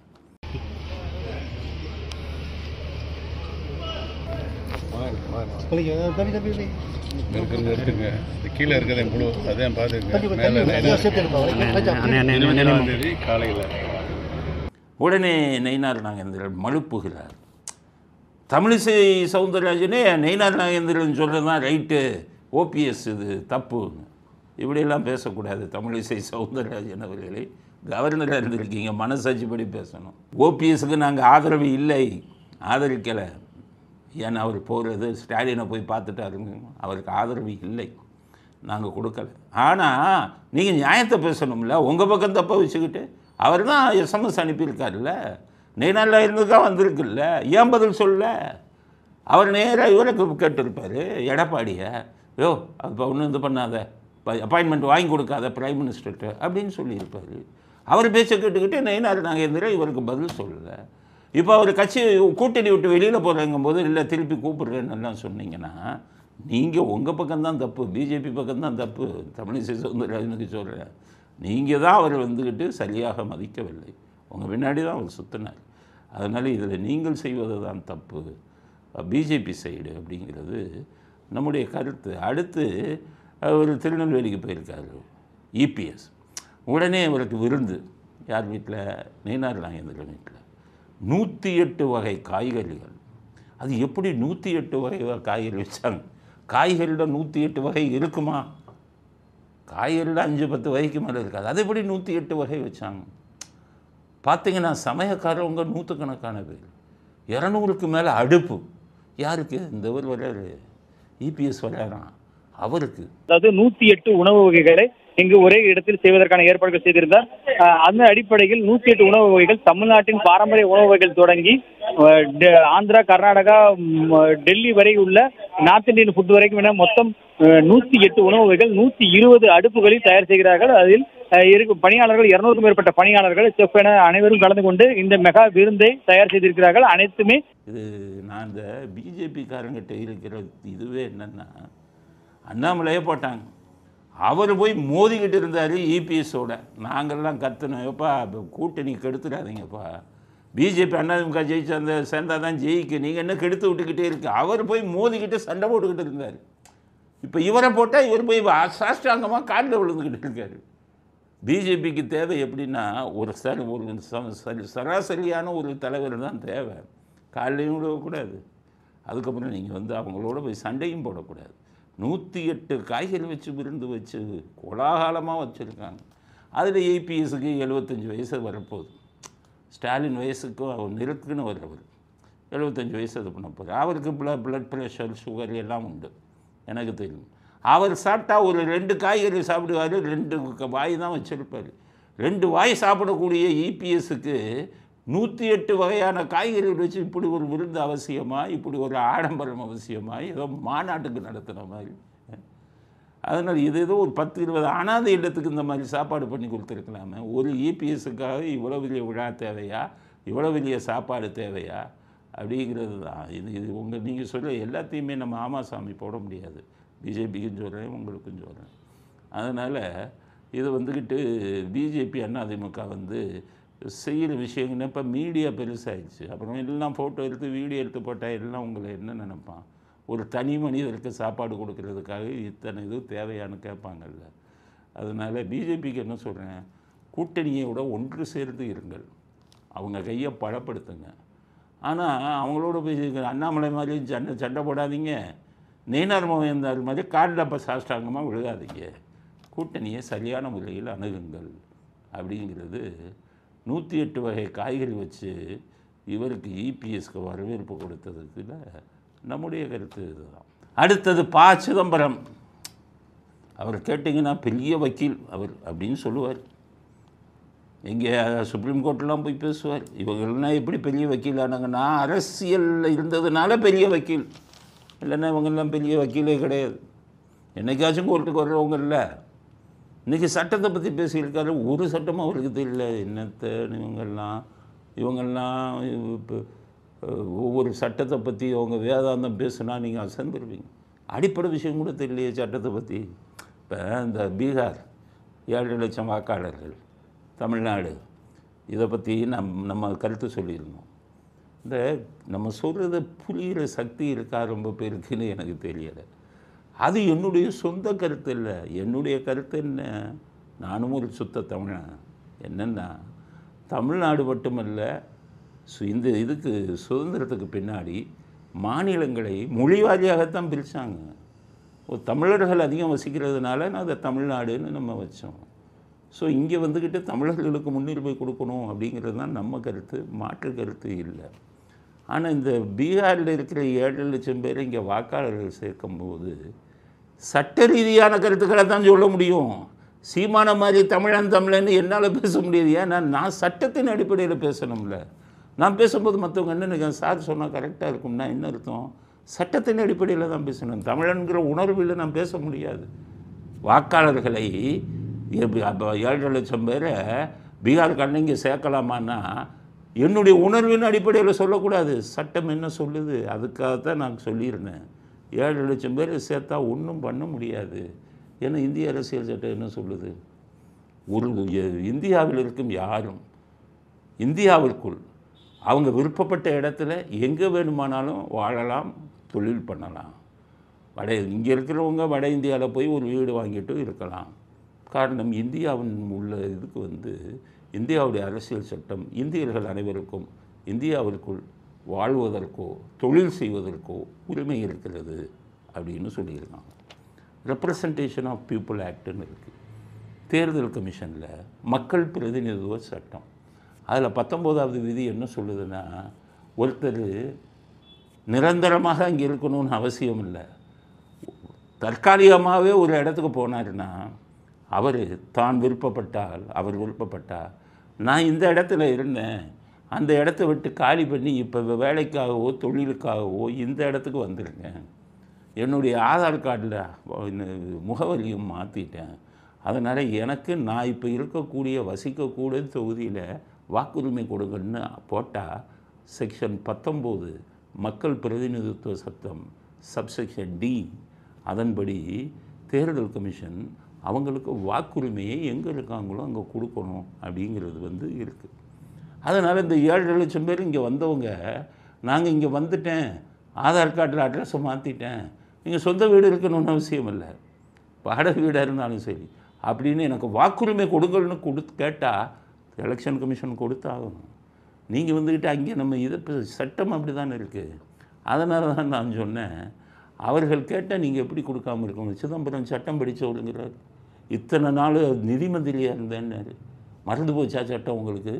கீழே இருக்கிற முழு அதான் பார்த்துருக்கேன். உடனே நயினார் நாகேந்திரன் மழுப்புகிறார். தமிழிசை சவுந்தரராஜனே நயினார் நாகேந்திரன் சொல்கிறது தான் ரைட்டு, ஓபிஎஸ் இது தப்புன்னு. இப்படியெல்லாம் பேசக்கூடாது. தமிழிசை சவுந்தரராஜன் அவர்களே, கவர்னராக இருந்திருக்கீங்க, மனசாட்சிப்படி பேசணும். ஓபிஎஸ்க்கு நாங்கள் ஆதரவு இல்லை, ஆதரிக்கலை. ஏன்னா அவர் போகிறது ஸ்டாலினை போய் பார்த்துட்டாருங்க, அவருக்கு ஆதரவு இல்லை, நாங்கள் கொடுக்கல. ஆனால் நீங்கள் நியாயத்தை பேசணும்ல. உங்கள் பக்கம் தப்பை வச்சுக்கிட்டு அவர் தான் எஸ்எம்எஸ் அனுப்பியிருக்காருல்ல, நெய்னாரில் இருந்துக்கா வந்திருக்குல்ல, ஏன் பதில் சொல்ல? அவர் நேராக இவருக்கு கேட்டிருப்பார் எடப்பாடியை, யோ அப்போ ஒன்றும் இது பண்ணாத, அப்பாயின்மெண்ட் வாங்கி கொடுக்காத பிரைம் மினிஸ்டர்கிட்ட அப்படின்னு சொல்லியிருப்பார். அவர் பேச்சை கேட்டுக்கிட்டு நெய்னார் நாகேந்திரன் இவருக்கு பதில் சொல்லலை. இப்போ அவர் கட்சி கூட்டணி விட்டு வெளியில் போகிறங்கும் போது இல்லை திருப்பி கூப்பிடுறேன்னெல்லாம் சொன்னீங்கன்னா நீங்கள் உங்கள் பக்கம்தான் தப்பு, பிஜேபி பக்கம்தான் தப்பு. தமிழிசை சவுந்தரராஜனுக்கு சொல்கிறேன், நீங்கள் தான் அவர் வந்துக்கிட்டு சரியாக மதிக்கவில்லை, உங்கள் பின்னாடி தான் அவர் சுற்றினார். அதனால் இதில் நீங்கள் செய்வது தான் தப்பு, பிஜேபி சைடு அப்படிங்கிறது நம்முடைய கருத்து. அடுத்து அவர் திருநெல்வேலிக்கு போயிருக்காரு இபிஎஸ், உடனே அவருக்கு விருந்து யார் வீட்டில்? நெய்னார் நாகேந்திரன் வீட்டில் 108 வகை காய்கறிகள். அது எப்படி 108 வகை காய்கறி வச்சாங்க? காய்கறியில் 108 வகை இருக்குமா? காய்கறியில் 5-10 வகைக்கு மேலே இருக்காது, அது எப்படி 108 வகை வச்சாங்க? பார்த்தீங்கன்னா சமயக்காரவங்க நூற்றுக்கணக்கான பேர், 200க்கு மேலே அடுப்பு. யாருக்கு? இந்த ஒரு வர்றாரு இபிஎஸ் வர்றாராம் அவருக்கு. அதாவது 108 உணவு வகைகளை இங்கு ஒரே இடத்தில் செய்வதற்கான ஏற்பாடுகள் செய்திருந்தார். அந்த அடிப்படையில் 108 உணவு வகைகள், தமிழ்நாட்டின் பாரம்பரிய உணவு வகைகள் தொடங்கி ஆந்திரா, கர்நாடகா, டெல்லி வரை உள்ள நார்த் இந்தியன் ஃபுட் வரைக்கும் என மொத்தம் 108 உணவு வகைகள் 120 அடுப்புகளில் தயார் செய்கிறார்கள். அதில் இருக்கும் பணியாளர்கள் 200க்கும் மேற்பட்ட பணியாளர்கள், செஃப் என அனைவரும் கலந்து கொண்டு இந்த மெகா விருந்தை தயார் செய்திருக்கிறார்கள். அனைத்துமே இது நான் இந்த பிஜேபி காரங்கிட்ட இருக்கிற இதுவே என்னன்னா, அண்ணாமலையே போட்டாங்க, அவர் போய் மோதிக்கிட்டு இருந்தார் இபிஎஸோட. நாங்கள்லாம் கற்றுனோம், எப்பா கூட்டணி கெடுத்துடாதீங்கப்பா, பிஜேபி அதிமுக ஜெயிச்சு அந்த சேர்ந்தால் தான் ஜெயிக்கு, நீங்கள் என்ன கெடுத்து விட்டுக்கிட்டே இருக்கு. அவர் போய் மோதிக்கிட்டு சண்டை போட்டுக்கிட்டு இருந்தார். இப்போ இவரை போட்டால் இவர் போய் சாஷ்டாங்கமாக காலில் விழுந்துக்கிட்டு இருக்கார். பிஜேபிக்கு தேவை எப்படின்னா, ஒரு சராசரியான ஒரு தலைவர் தான் தேவை. காலையும் விடக்கூடாது, அதுக்கப்புறம் நீங்கள் வந்து அவங்களோட போய் சண்டையும் போடக்கூடாது. 108 காய்கறி வச்சு விருந்து வச்சு கோலாகாலமாக வச்சுருக்காங்க. அதில் ஏபிஎஸ்க்கு 75 வயசு வரப்போகுது, ஸ்டாலின் வயசுக்கும் அவர் நிறுத்துக்குன்னு வரவர் 75 வயசு அது பண்ண போகிறார். அவருக்கு பிளட் ப்ரெஷர், சுகர் எல்லாம் உண்டு, எனக்கு தெரியும். அவர் சாப்பிட்டா ஒரு 2 காய்கறி சாப்பிடுவார், 2 வாய் தான் வச்சுருப்பார். 2 வாய் சாப்பிடக்கூடிய இபிஎஸ்க்கு 108 வகையான காய்கறிகள் வச்சு இப்படி ஒரு விருந்து அவசியமா? இப்படி ஒரு ஆடம்பரம் அவசியமா? ஏதோ மாநாட்டுக்கு நடத்துகிற மாதிரி. அதனால் இது ஏதோ ஒரு 10-20 அனாதை இல்லத்துக்கு இந்த மாதிரி சாப்பாடு பண்ணி கொடுத்துருக்கலாமே. ஒரு இபிஎஸ்ஸுக்காக இவ்வளோ பெரிய விழா தேவையா? இவ்வளோ பெரிய சாப்பாடு தேவையா? அப்படிங்கிறது தான் இது நீங்கள் சொல்ல எல்லாத்தையுமே நம்ம ஆமாசாமி போட முடியாது. பிஜேபிக்கும் சொல்கிறேன், உங்களுக்கும் சொல்கிறேன். அதனால் இது வந்துக்கிட்டு பிஜேபி அதிமுக வந்து செய்கிற விஷயங்கள்னா இப்போ மீடியா பெருசாகிடுச்சு. அப்புறம் எல்லாம் ஃபோட்டோ எடுத்து வீடியோ எடுத்து போட்டால் எல்லாம் உங்களை என்ன நினைப்பான்? ஒரு தனி மனிதருக்கு சாப்பாடு கொடுக்கறதுக்காக இத்தனை இது தேவையானு கேட்பாங்கல்ல. அதனால் பிஜேபிக்கு என்ன சொல்கிறேன், கூட்டணியோட ஒன்று சேர்ந்து இருங்கள், அவங்க கையை பலப்படுத்துங்க. ஆனால் அவங்களோட போய் அண்ணாமலை மாதிரி சண்டை போடாதீங்க, நெய்னார் மோகேந்தார் மாதிரி காலில் அப்போ சாஷ்டாங்கமாக விழுகாதீங்க. கூட்டணியை சரியான முறையில் அணுகுங்கள் அப்படிங்கிறது. 108 வகை காய்கறி வச்சு இவருக்கு இபிஎஸ்க்கு வரவேற்பு கொடுத்ததுக்குல நம்முடைய கருத்து இதுதான். அடுத்தது ப. சிதம்பரம். அவர் கேட்டிங்கன்னா பெரிய வக்கீல் அவர் அப்படின்னு சொல்லுவார். எங்கே சுப்ரீம் கோர்ட்லாம் போய் பேசுவார். இவங்கள்லாம் எப்படி பெரிய வக்கீல் ஆனாங்கன்னா, அரசியலில் இருந்ததுனால பெரிய வக்கீல், இல்லைன்னா இவங்கெல்லாம் பெரிய வக்கீலே கிடையாது. என்னைக்காச்சும் கோர்ட்டுக்கு வர்றவங்க இல்லை. இன்றைக்கி சட்டத்தை பற்றி பேசியிருக்காரு, ஒரு சட்டமும் அவருக்கு தெரியல. என்னத்தை இவங்கெல்லாம் இப்போ ஒவ்வொரு சட்டத்தை பற்றி அவங்க வேதாந்தம் பேசுனா நீங்கள் அசந்துருவீங்க. அடிப்படை விஷயம் கூட தெரியலையே சட்டத்தை பற்றி. இப்போ இந்த பீகார் 7 லட்சம் வாக்காளர்கள், தமிழ்நாடு, இதை பற்றி நம்ம கருத்து சொல்லியிருந்தோம். இந்த நம்ம சொல்கிறத புரிகிற சக்தி இருக்கா ரொம்ப பேருக்குன்னு எனக்கு தெரியலை. அது என்னுடைய சொந்த கருத்து இல்லை. என்னுடைய கருத்து என்ன, நானும் ஒரு சுத்த தமிழன். என்னென்னா, தமிழ்நாடு மட்டுமல்ல, இந்த இதுக்கு சுதந்திரத்துக்கு பின்னாடி மாநிலங்களை மொழி வாரியாகத்தான் பிரித்தாங்க. தமிழர்கள் அதிகம் வசிக்கிறதுனால நான் அதை தமிழ்நாடுன்னு நம்ம வச்சோம். ஸோ இங்கே வந்துக்கிட்டு தமிழர்களுக்கு முன்னுரிமை கொடுக்கணும் அப்படிங்கிறது தான் நம்ம கருத்து, மாற்று கருத்து இல்லை. ஆனால் இந்த பீகாரில் இருக்கிற 7 லட்சம் பேர் இங்கே வாக்காளர்கள் சேர்க்கும்போது சட்ட ரீதியான கருத்துக்களை தான் சொல்ல முடியும். சீமான மாதிரி தமிழன்னு என்னால் பேச முடியாது. ஏன்னா நான் சட்டத்தின் அடிப்படையில் பேசணும்ல. நான் பேசும்போது மற்றவங்க என்ன நினைக்கிறேன், சார் சொன்னால் கரெக்டாக இருக்கும்னா என்ன அர்த்தம்? சட்டத்தின் அடிப்படையில் தான் பேசணும். தமிழன்கிற உணர்வில் நான் பேச முடியாது. வாக்காளர்களை 7 லட்சம் பேரை பீகார்காரன் இங்கே சேர்க்கலாமான்னா என்னுடைய உணர்வின் அடிப்படையில் சொல்லக்கூடாது. சட்டம் என்ன சொல்லுது அதுக்காகத்தான் நான் சொல்லியிருந்தேன். 7 லட்சம் பேர் சேர்த்தா ஒன்றும் பண்ண முடியாது. ஏன்னா இந்திய அரசியல் சட்டம் என்ன சொல்லுது? ஒரு இந்தியாவில் இருக்கும் யாரும் இந்தியாவிற்குள் அவங்க விருப்பப்பட்ட இடத்துல எங்கே வேணுமானாலும் வாழலாம், தொழில் பண்ணலாம். இங்கே இருக்கிறவங்க வட இந்தியாவில் போய் ஒரு வீடு வாங்கிட்டு இருக்கலாம். காரணம் இந்தியாவின் உள்ள இதுக்கு இந்தியாவுடைய அரசியல் சட்டம் இந்தியர்கள் அனைவருக்கும் இந்தியாவிற்குள் வாழ்வதற்கோ தொழில் செய்வதற்கோ உரிமை இருக்கிறது அப்படின்னு சொல்லியிருக்காங்க. ரெப்ரசன்டேஷன் ஆஃப் பீப்புள் ஆக்ட்னு இருக்குது. தேர்தல் கமிஷனில் மக்கள் பிரதிநிதித்துவ சட்டம், அதில் 19வது விதி என்ன சொல்லுதுன்னா, ஒருத்தர் நிரந்தரமாக அங்கே இருக்கணும்னு அவசியம் இல்லை. தற்காலிகமாகவே ஒரு இடத்துக்கு போனாருன்னா அவர் அவர் விருப்பப்பட்டால் நான் இந்த இடத்துல இருந்தேன், அந்த இடத்த விட்டு காலி பண்ணி இப்போ வேலைக்காகவோ தொழிலுக்காகவோ இந்த இடத்துக்கு வந்துடுங்க, என்னுடைய ஆதார் கார்டில் முகவரியும் மாற்றிட்டேன், அதனால் எனக்கு நான் இப்போ இருக்கக்கூடிய வசிக்கக்கூடிய தொகுதியில் வாக்குரிமை கொடுங்கன்னு போட்டால் செக்ஷன் 19 மக்கள் பிரதிநிதித்துவ சட்டம் சப்செக்ஷன் D அதன்படி தேர்தல் கமிஷன் அவங்களுக்கு வாக்குரிமையை எங்கே இருக்காங்களோ அங்கே கொடுக்கணும் அப்படிங்கிறது இருக்குது. அதனால் இந்த 7 லட்சம் பேர் இங்கே வந்தவங்க நாங்கள் இங்கே வந்துட்டேன், ஆதார் கார்டில் அட்ரஸை மாற்றிட்டேன், நீங்கள் சொந்த வீடு இருக்கணும்னு அவசியம் இல்லை, வாடகை வீடாக இருந்தாலும் சரி அப்படின்னு எனக்கு வாக்குரிமை கொடுங்கள்னு கேட்டால் எலெக்ஷன் கமிஷன் கொடுத்தாகணும். நீங்கள் வந்துக்கிட்டு அங்கே நம்ம இப்போ சட்டம் அப்படி தானே இருக்குது. அதனால தான் நான் சொன்னேன், அவர்கள் கேட்டால் நீங்கள் எப்படி கொடுக்காமல் இருக்கணும்? சிதம்பரம் சட்டம் படித்தவருங்கிறார், இத்தனை நாள் நிதி மந்திரியாக இருந்தேன்னாரு, மறந்து போச்சா சட்டம் உங்களுக்கு?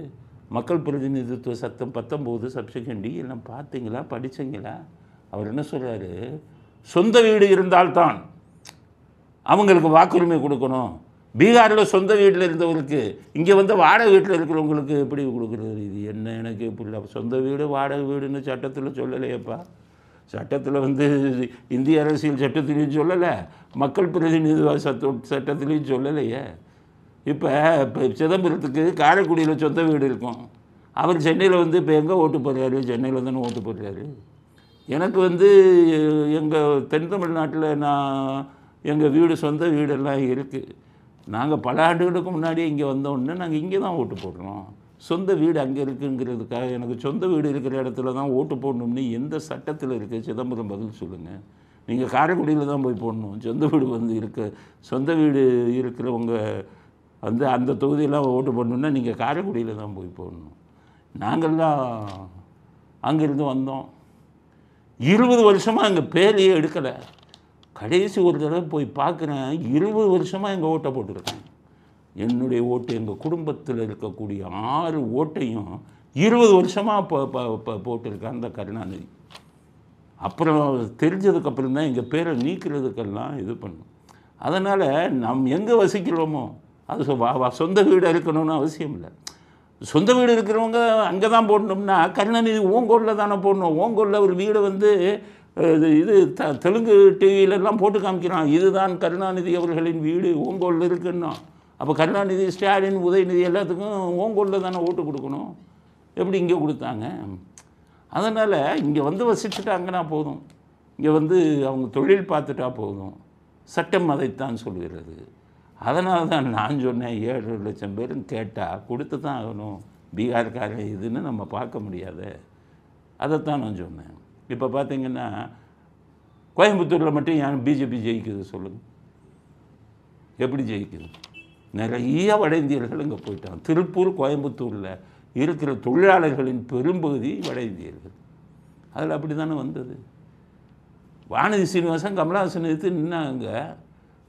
மக்கள் பிரதிநிதித்துவ சட்டம் 19 சப்செக்ஷன் D எல்லாம் பார்த்தீங்களா, படித்தீங்களா? அவர் என்ன சொல்கிறாரு, சொந்த வீடு இருந்தால்தான் அவங்களுக்கு வாக்குரிமை கொடுக்கணும். பீகாரில் சொந்த வீட்டில் இருந்தவருக்கு இங்கே வாடகை வீட்டில் இருக்கிறவங்களுக்கு எப்படி கொடுக்குறது? இது என்ன எனக்கு எப்படி சொந்த வீடு வாடகை வீடுன்னு சட்டத்தில் சொல்லலையப்பா. சட்டத்தில் இந்திய அரசியல் சட்டத்திலையும் சொல்லலை, மக்கள் பிரதிநிதித்துவ சட்டத்திலையும் சொல்லலையே. இப்போ சிதம்பரத்துக்கு காரைக்குடியில் சொந்த வீடு இருக்கும், அவர் சென்னையில் இப்போ எங்கே ஓட்டு போடுறாரு? சென்னையில் தானே ஓட்டு போடுறாரு. எனக்கு எங்கள் தென் தமிழ்நாட்டில் எங்கள் வீடு சொந்த வீடெல்லாம் இருக்குது. நாங்கள் பல ஆண்டுகளுக்கு முன்னாடியே இங்கே வந்தோடனே நாங்கள் இங்கே தான் ஓட்டு போடுறோம். சொந்த வீடு அங்கே இருக்குங்கிறதுக்காக எனக்கு சொந்த வீடு இருக்கிற இடத்துல தான் ஓட்டு போடணும்னு எந்த சட்டத்தில் இருக்குது? சிதம்பரம் பதில் சொல்லுங்கள். நீங்கள் காரைக்குடியில் தான் போய் போடணும். சொந்த வீடு சொந்த வீடு இருக்கிறவங்க அந்த தொகுதியெல்லாம் ஓட்டு போடணுன்னா நீங்கள் காரைக்குடியில் தான் போய் போடணும். நாங்கள்லாம் அங்கேருந்து வந்தோம், 20 வருஷமாக எங்கள் பேரையே எடுக்கலை. கடைசி ஒரு தடவை போய் பார்க்குறேன், 20 வருஷமாக எங்கள் ஓட்டை போட்டுருக்கேன். என்னுடைய ஓட்டு எங்கள் குடும்பத்தில் இருக்கக்கூடிய 6 ஓட்டையும் 20 வருஷமாக போட்டிருக்கேன் அந்த கருணாநிதி. அப்புறம் தெரிஞ்சதுக்கப்புறம் தான் எங்கள் பேரை நீக்கிறதுக்கெல்லாம் இது பண்ணும். அதனால் எங்கே வசிக்கிறோமோ அது சொந்த வீடு இருக்கணும்னு அவசியம் இல்லை. சொந்த வீடு இருக்கிறவங்க அங்கே தான் போடணும்னா கருணாநிதி ஓங்கோலில் தானே போடணும். ஓங்கோலில் ஒரு வீடை தெலுங்கு டிவியிலெல்லாம் போட்டு காமிக்கிறான், இதுதான் கருணாநிதி அவர்களின் வீடு ஓங்கோலில் இருக்குன்னா. அப்போ கருணாநிதி, ஸ்டாலின், உதயநிதி எல்லாத்துக்கும் ஓங்கோலில் தானே ஓட்டு கொடுக்கணும். எப்படி இங்கே கொடுத்தாங்க? அதனால் இங்கே வசிச்சுட்டாங்கன்னா போதும், இங்கே அவங்க தொழில் பார்த்துட்டா போதும், சட்டம் அதைத்தான் சொல்கிறது. அதனால தான் நான் சொன்னேன், 7 லட்சம் பேரும் கேட்டால் கொடுத்து தான் ஆகணும், பீகார்காரன் இதுன்னு நம்ம பார்க்க முடியாது. அதைத்தான் நான் சொன்னேன். இப்போ பார்த்தீங்கன்னா கோயம்புத்தூரில் மட்டும் ஏன் பிஜேபி ஜெயிக்குது சொல்லுங்கள்? எப்படி ஜெயிக்குது? நிறைய வட இந்தியர்கள் இங்கே போயிட்டாங்க. திருப்பூர், கோயம்புத்தூரில் இருக்கிற தொழிலாளர்களின் பெரும்பகுதி வட இந்தியர்கள். அதில் அப்படி தானே வந்தது. வானதி சீனிவாசன் கமலஹாசன் எடுத்து நின்னாங்க.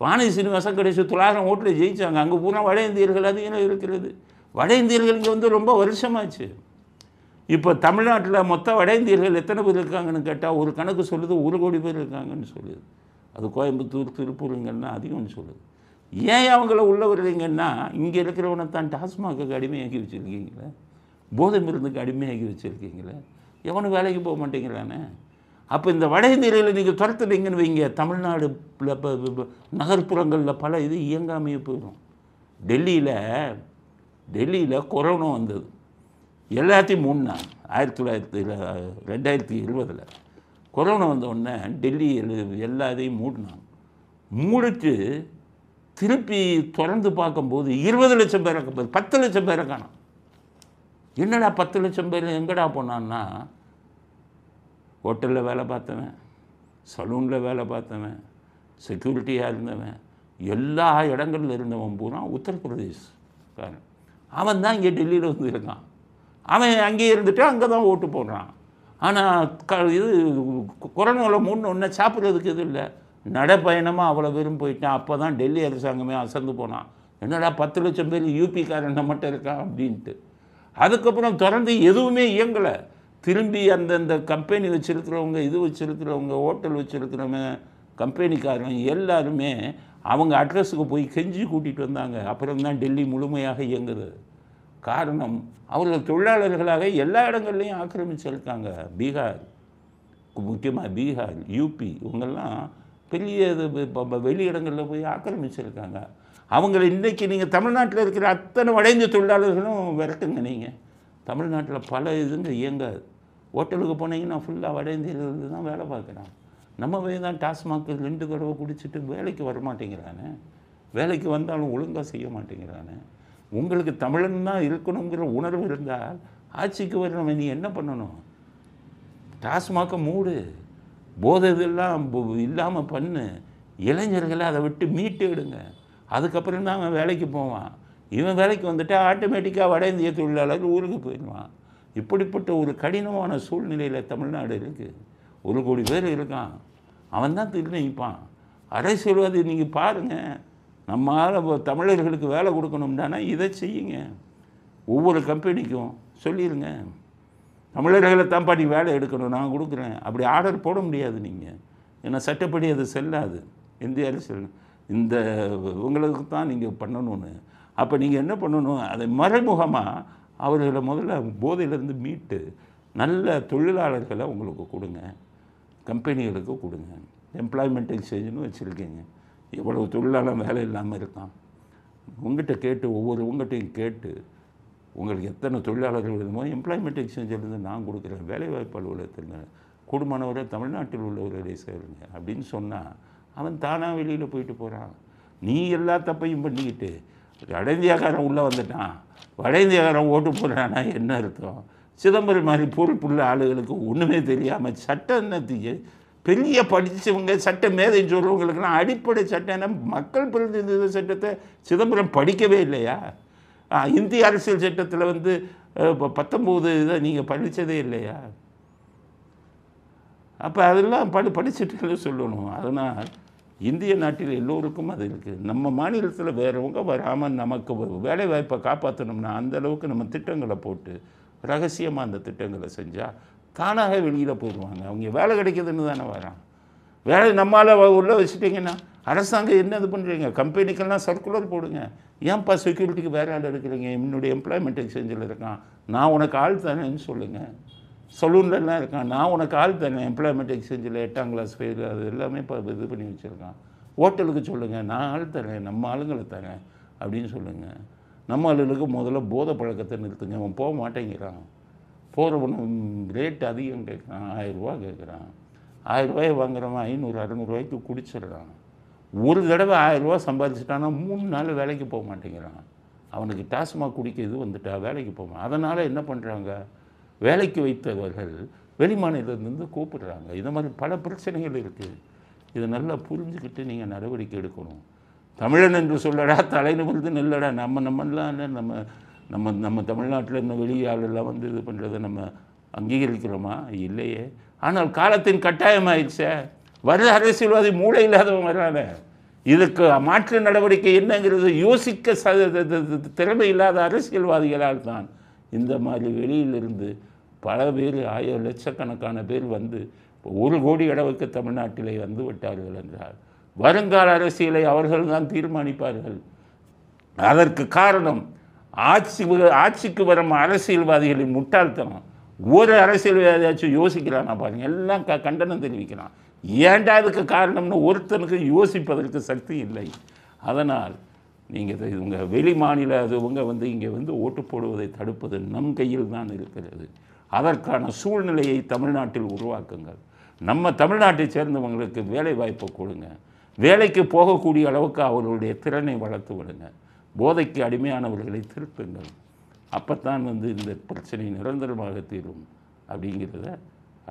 வானதி சீனிவாசன் கடைசி 900 ஓட்டில் ஜெயித்தாங்க. அங்கே பூரா வட இந்தியர்கள் அதிகம் இருக்கிறது. வட இந்தியர்கள் இங்கே வந்து ரொம்ப வருஷமாச்சு. இப்போ தமிழ்நாட்டில் மொத்த வட இந்தியர்கள் எத்தனை பேர் இருக்காங்கன்னு கேட்டால் ஒரு கணக்கு சொல்லுது 1 கோடி பேர் இருக்காங்கன்னு சொல்லுது. அது கோயம்புத்தூர் திருப்பூருங்கன்னா அதிகம்னு சொல்லுது. ஏன் அவங்கள உள்ள வர்றீங்கன்னா இங்கே இருக்கிறவனை தான் டாஸ்மாக்கு அடிமையாக்கி வச்சுருக்கீங்களே, போதை மருந்துக்கு அடிமையாக்கி வச்சுருக்கீங்களே, எவனும் வேலைக்கு போக மாட்டேங்கிறானே. அப்போ இந்த வட இந்தியர்களை நீங்கள் துரத்துட்டீங்கன்னு வைங்க, தமிழ்நாடு நகர்ப்புறங்களில் பல இது இயங்காமையே போயிடும். டெல்லியில் கொரோனா வந்தது, எல்லாத்தையும் மூடினாங்க. 2020 கொரோனா வந்த உடனே டெல்லி எல்லாத்தையும் மூடினாங்க. மூடிட்டு திருப்பி திறந்து பார்க்கும்போது 20 லட்சம் பேரை 10 லட்சம் பேரை காணோம். என்னடா 10 லட்சம் பேர் எங்கடா போனான்னா, ஹோட்டலில் வேலை பார்த்தவன், சலூனில் வேலை பார்த்தவன், செக்யூரிட்டியாக இருந்தவன், எல்லா இடங்களில் இருந்தவன் பூரா உத்தரப்பிரதேஷ்காரன். அவன் தான் இங்கே டெல்லியில் வந்து இருக்கான். அவன் அங்கேயே இருந்துட்டு அங்கே தான் ஓட்டு போடுறான். ஆனால் இது கொரோனாவில் மூணு சாப்பிட்றதுக்கு இது இல்லை. நடைப்பயணமாக அவ்வளோ பேரும் போயிட்டான். அப்போ தான் டெல்லி அரசாங்கமே அசந்து போனான். என்னடா 10 லட்சம் பேர் யூபிக்காரன் மட்டும் இருக்கான் அப்படின்ட்டு. அதுக்கப்புறம் தொடர்ந்து எதுவுமே இயங்கலை. திரும்பி அந்தந்த கம்பெனி வச்சுருக்கிறவங்க, இது வச்சுருக்கிறவங்க, ஹோட்டல் வச்சுருக்கிறவங்க, கம்பெனிக்காரங்க எல்லாருமே அவங்க அட்ரஸுக்கு போய் கெஞ்சி கூட்டிகிட்டு வந்தாங்க. அப்புறம் தான் டெல்லி முழுமையாக இயங்குது. காரணம், அவர்கள் தொழிலாளர்களாக எல்லா இடங்கள்லையும் ஆக்கிரமிச்சிருக்காங்க. பீகார், முக்கியமாக பீகார், யூபி, இவங்கெல்லாம் பெரிய வெளி இடங்களில் போய் ஆக்கிரமிச்சிருக்காங்க. அவங்கள இன்றைக்கி நீங்கள் தமிழ்நாட்டில் இருக்கிற அத்தனை வட இந்திய தொழிலாளர்களும் விரட்டுங்க. நீங்கள் தமிழ்நாட்டில் பல இதுங்க இயங்காது. ஹோட்டலுக்கு போனீங்கன்னா ஃபுல்லாக வட இந்தியர்கள் தான் வேலை பார்க்குறான். நம்ம போய் தான் டாஸ்மாக்கு 2 தடவை குடிச்சிட்டு வேலைக்கு வர மாட்டேங்கிறானே, வேலைக்கு வந்தாலும் ஒழுங்காக செய்ய மாட்டேங்கிறானே. உங்களுக்கு தமிழன் தான் இருக்கணுங்கிற உணர்வு இருந்தால் ஆட்சிக்கு வரணும். நீ என்ன பண்ணணும்? டாஸ்மாக்கை மூடு, போதை இதெல்லாம் இல்லாமல் பண்ணு, இளைஞர்களை அதை விட்டு மீட்டு எடுங்க. அதுக்கப்புறம் தான் அவன் வேலைக்கு போவான். இவன் வேலைக்கு வந்துட்டால் ஆட்டோமேட்டிக்காக வட இந்திய தொழிலாளர் ஊருக்கு போயிடுவான். இப்படிப்பட்ட ஒரு கடினமான சூழ்நிலையில் தமிழ்நாடு இருக்குது. 1 கோடி பேர் இருக்கான். அவன் தான் நிர்ணயிப்பான். அரசியல்வாதி நீங்கள் பாருங்கள், நம்மளால் தமிழர்களுக்கு வேலை கொடுக்கணும்னா இதை செய்யுங்க. ஒவ்வொரு கம்பெனிக்கும் சொல்லிடுங்க, தமிழர்களை தான்ப்பா நீ வேலை எடுக்கணும், நான் கொடுக்குறேன். அப்படி ஆர்டர் போட முடியாது நீங்கள், ஏன்னா சட்டப்படி அது செல்லாது. இந்திய அரசு இந்த உங்களுக்கு தான் நீங்கள் பண்ணணும்னு. அப்போ நீங்கள் என்ன பண்ணணும், அதை மறைமுகமாக அவர்களை முதல்ல போதையிலேருந்து மீட்டு நல்ல தொழிலாளர்களை உங்களுக்கு கொடுங்க, கம்பெனிகளுக்கு கொடுங்க. எம்ப்ளாய்மெண்ட் எக்ஸ்சேஞ்சுன்னு வச்சுருக்கீங்க. எவ்வளோ தொழிலாளர் வேலை இல்லாமல் இருக்கான். உங்கள்கிட்ட கேட்டு உங்கள்கிட்டையும் கேட்டு உங்களுக்கு எத்தனை தொழிலாளர்கள் வேணுமோ எம்ப்ளாய்மெண்ட் எக்ஸ்சேஞ்சிலிருந்து நான் கொடுக்குறேன். வேலைவாய்ப்பு அலுவலகத்துங்க கூடுமானவரை தமிழ்நாட்டில் உள்ளவர்களை சேருங்க அப்படின்னு சொன்னால் அவன் தானாக வெளியில் போயிட்டு போகிறான். நீ எல்லா தப்பையும் பண்ணிக்கிட்டு வட இந்தியாக்காரன் உள்ளே வந்துட்டான், வட இந்தியாக்காரன் ஓட்டு போடுறான்னா என்ன அர்த்தம்? சிதம்பரம் மாதிரி பொறுப்புள்ள ஆளுகளுக்கு ஒன்றுமே தெரியாமல் சட்டம் என்னத்துக்கு, பெரிய படித்தவங்க சட்ட மேதைன்னு சொல்கிறவங்களுக்கெல்லாம் அடிப்படை சட்டம் என்ன, மக்கள் பிரதிநிதி சட்டத்தை சிதம்பரம் படிக்கவே இல்லையா? இந்திய அரசியல் சட்டத்தில் வந்து 19 இதை நீங்கள் படித்ததே இல்லையா? அப்போ அதெல்லாம் படிச்சுட்டு சொல்லணும். அதனால் இந்திய நாட்டில் எல்லோருக்கும் அது இருக்குது. நம்ம மாநிலத்தில் வேறவங்க வராமல் நமக்கு வேலைவாய்ப்பை காப்பாற்றணும்னா அந்தளவுக்கு நம்ம திட்டங்களை போட்டு ரகசியமாக அந்த திட்டங்களை செஞ்சால் தானாக வெளியில் போயிடுவாங்க. அவங்க வேலை கிடைக்கிதுன்னு தானே வரான். வேலை நம்மளால் உள்ளே வச்சுட்டிங்கன்னா அரசாங்கம் என்ன இது பண்ணுறீங்க, கம்பெனிக்கெல்லாம் சர்க்குலர் போடுங்க. ஏன்ப்பா செக்யூரிட்டிக்கு வேறு ஆள் எடுக்கிறீங்க, என்னுடைய எம்ப்ளாய்மெண்ட் எக்ஸ்சேஞ்சில் இருக்கான், நான் உனக்கு ஆள் தரேன்னு சொல்லுங்கள். சலூன்லாம் இருக்கான், நான் உனக்கு ஆள் தரேன். எம்ப்ளாய்மெண்ட் எக்ஸ்சேஞ்சில் 8ஆம் கிளாஸ் ஃபெயில் அது எல்லாமே இப்போ இது பண்ணி வச்சுருக்கான். ஹோட்டலுக்கு சொல்லுங்கள், நான் ஆள் தரேன், நம்ம ஆளுங்களை தரேன் அப்படின்னு சொல்லுங்கள். நம்ம ஆளுகளுக்கு முதல்ல போதை பழக்கத்தை நிறுத்துங்க. அவன் போக மாட்டேங்கிறான். போகிறவனு ரேட் அதிகம் கேட்குறான், 1000 ரூபா கேட்குறான். 1000 ரூபாய் வாங்குறவன் 500 600 ரூபாய்க்கு குடிச்சிடுறான். ஒரு தடவை 1000 ரூபா சம்பாதிச்சிட்டான்னா 3 நாள் வேலைக்கு போக மாட்டேங்கிறான். அவனுக்கு டாஸ்மாக் குடிக்க இது வந்துட்டா வேலைக்கு போவான். அதனால் என்ன பண்ணுறாங்க, வேலைக்கு வைத்தவர்கள் வெளிமாநிலத்திலேருந்து கூப்பிடுறாங்க. இந்த மாதிரி பல பிரச்சனைகள் இருக்குது. இதை நல்லா புரிஞ்சுக்கிட்டு நீங்கள் நடவடிக்கை எடுக்கணும். தமிழன் என்று சொல்லடா, தலை நிமிர்ந்து நெல்லடா. நம்மளாம் நம்ம நம்ம நம்ம தமிழ்நாட்டில் இன்னும் வெளியாளெல்லாம் வந்து இது பண்ணுறதை நம்ம அங்கீகரிக்கிறோமா? இல்லையே. ஆனால் காலத்தின் கட்டாயமாயிடுச்சே. வர்ற அரசியல்வாதி மூளை இல்லாதவங்க வர்றாங்க. இதுக்கு மாற்று நடவடிக்கை என்னங்கிறது யோசிக்க திறமை இல்லாத அரசியல்வாதிகளால் தான் இந்த மாதிரி வெளியிலிருந்து பல பேர் லட்சக்கணக்கான பேர் வந்து 1 கோடி அளவுக்கு தமிழ்நாட்டிலே வந்து விட்டார்கள் என்றால் வருங்கால அரசியலை அவர்கள் தான் தீர்மானிப்பார்கள். அதற்கு காரணம் ஆட்சிக்கு வரும் அரசியல்வாதிகளின் முட்டாள்தனம். ஒரு அரசியல்வாதியாச்சும் யோசிக்கிறானா பாருங்க, எல்லாம் கண்டனம் தெரிவிக்கிறான். ஏன்டா அதுக்கு காரணம்னு ஒருத்தனுக்கு யோசிப்பதற்கு சக்தி இல்லை. அதனால் நீங்கள் இவங்க வெளி மாநில அதுவங்க வந்து இங்கே வந்து ஓட்டு போடுவதை தடுப்பது நம் கையில் தான் இருக்கிறது. அதற்கான சூழ்நிலையை தமிழ்நாட்டில் உருவாக்குங்கள். நம்ம தமிழ்நாட்டை சேர்ந்தவங்களுக்கு வேலை வாய்ப்பை கொடுங்க. வேலைக்கு போகக்கூடிய அளவுக்கு அவர்களுடைய திறனை வளர்த்து விடுங்க. போதைக்கு அடிமையானவர்களை திருத்துங்கள். அப்போத்தான் வந்து இந்த பிரச்சனை நிரந்தரமாக தீரும் அப்படிங்கிறத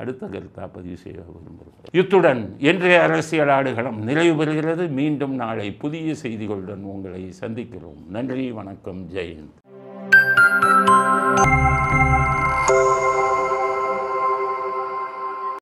அடுத்த கருத்தாக பதிவு செய்ய விரும்புகிறோம். இத்துடன் இன்றைய அரசியல் ஆடுகளம் நிறைவு பெறுகிறது. மீண்டும் நாளை புதிய செய்திகளுடன் உங்களை சந்திக்கிறோம். நன்றி, வணக்கம், ஜெயந்த்.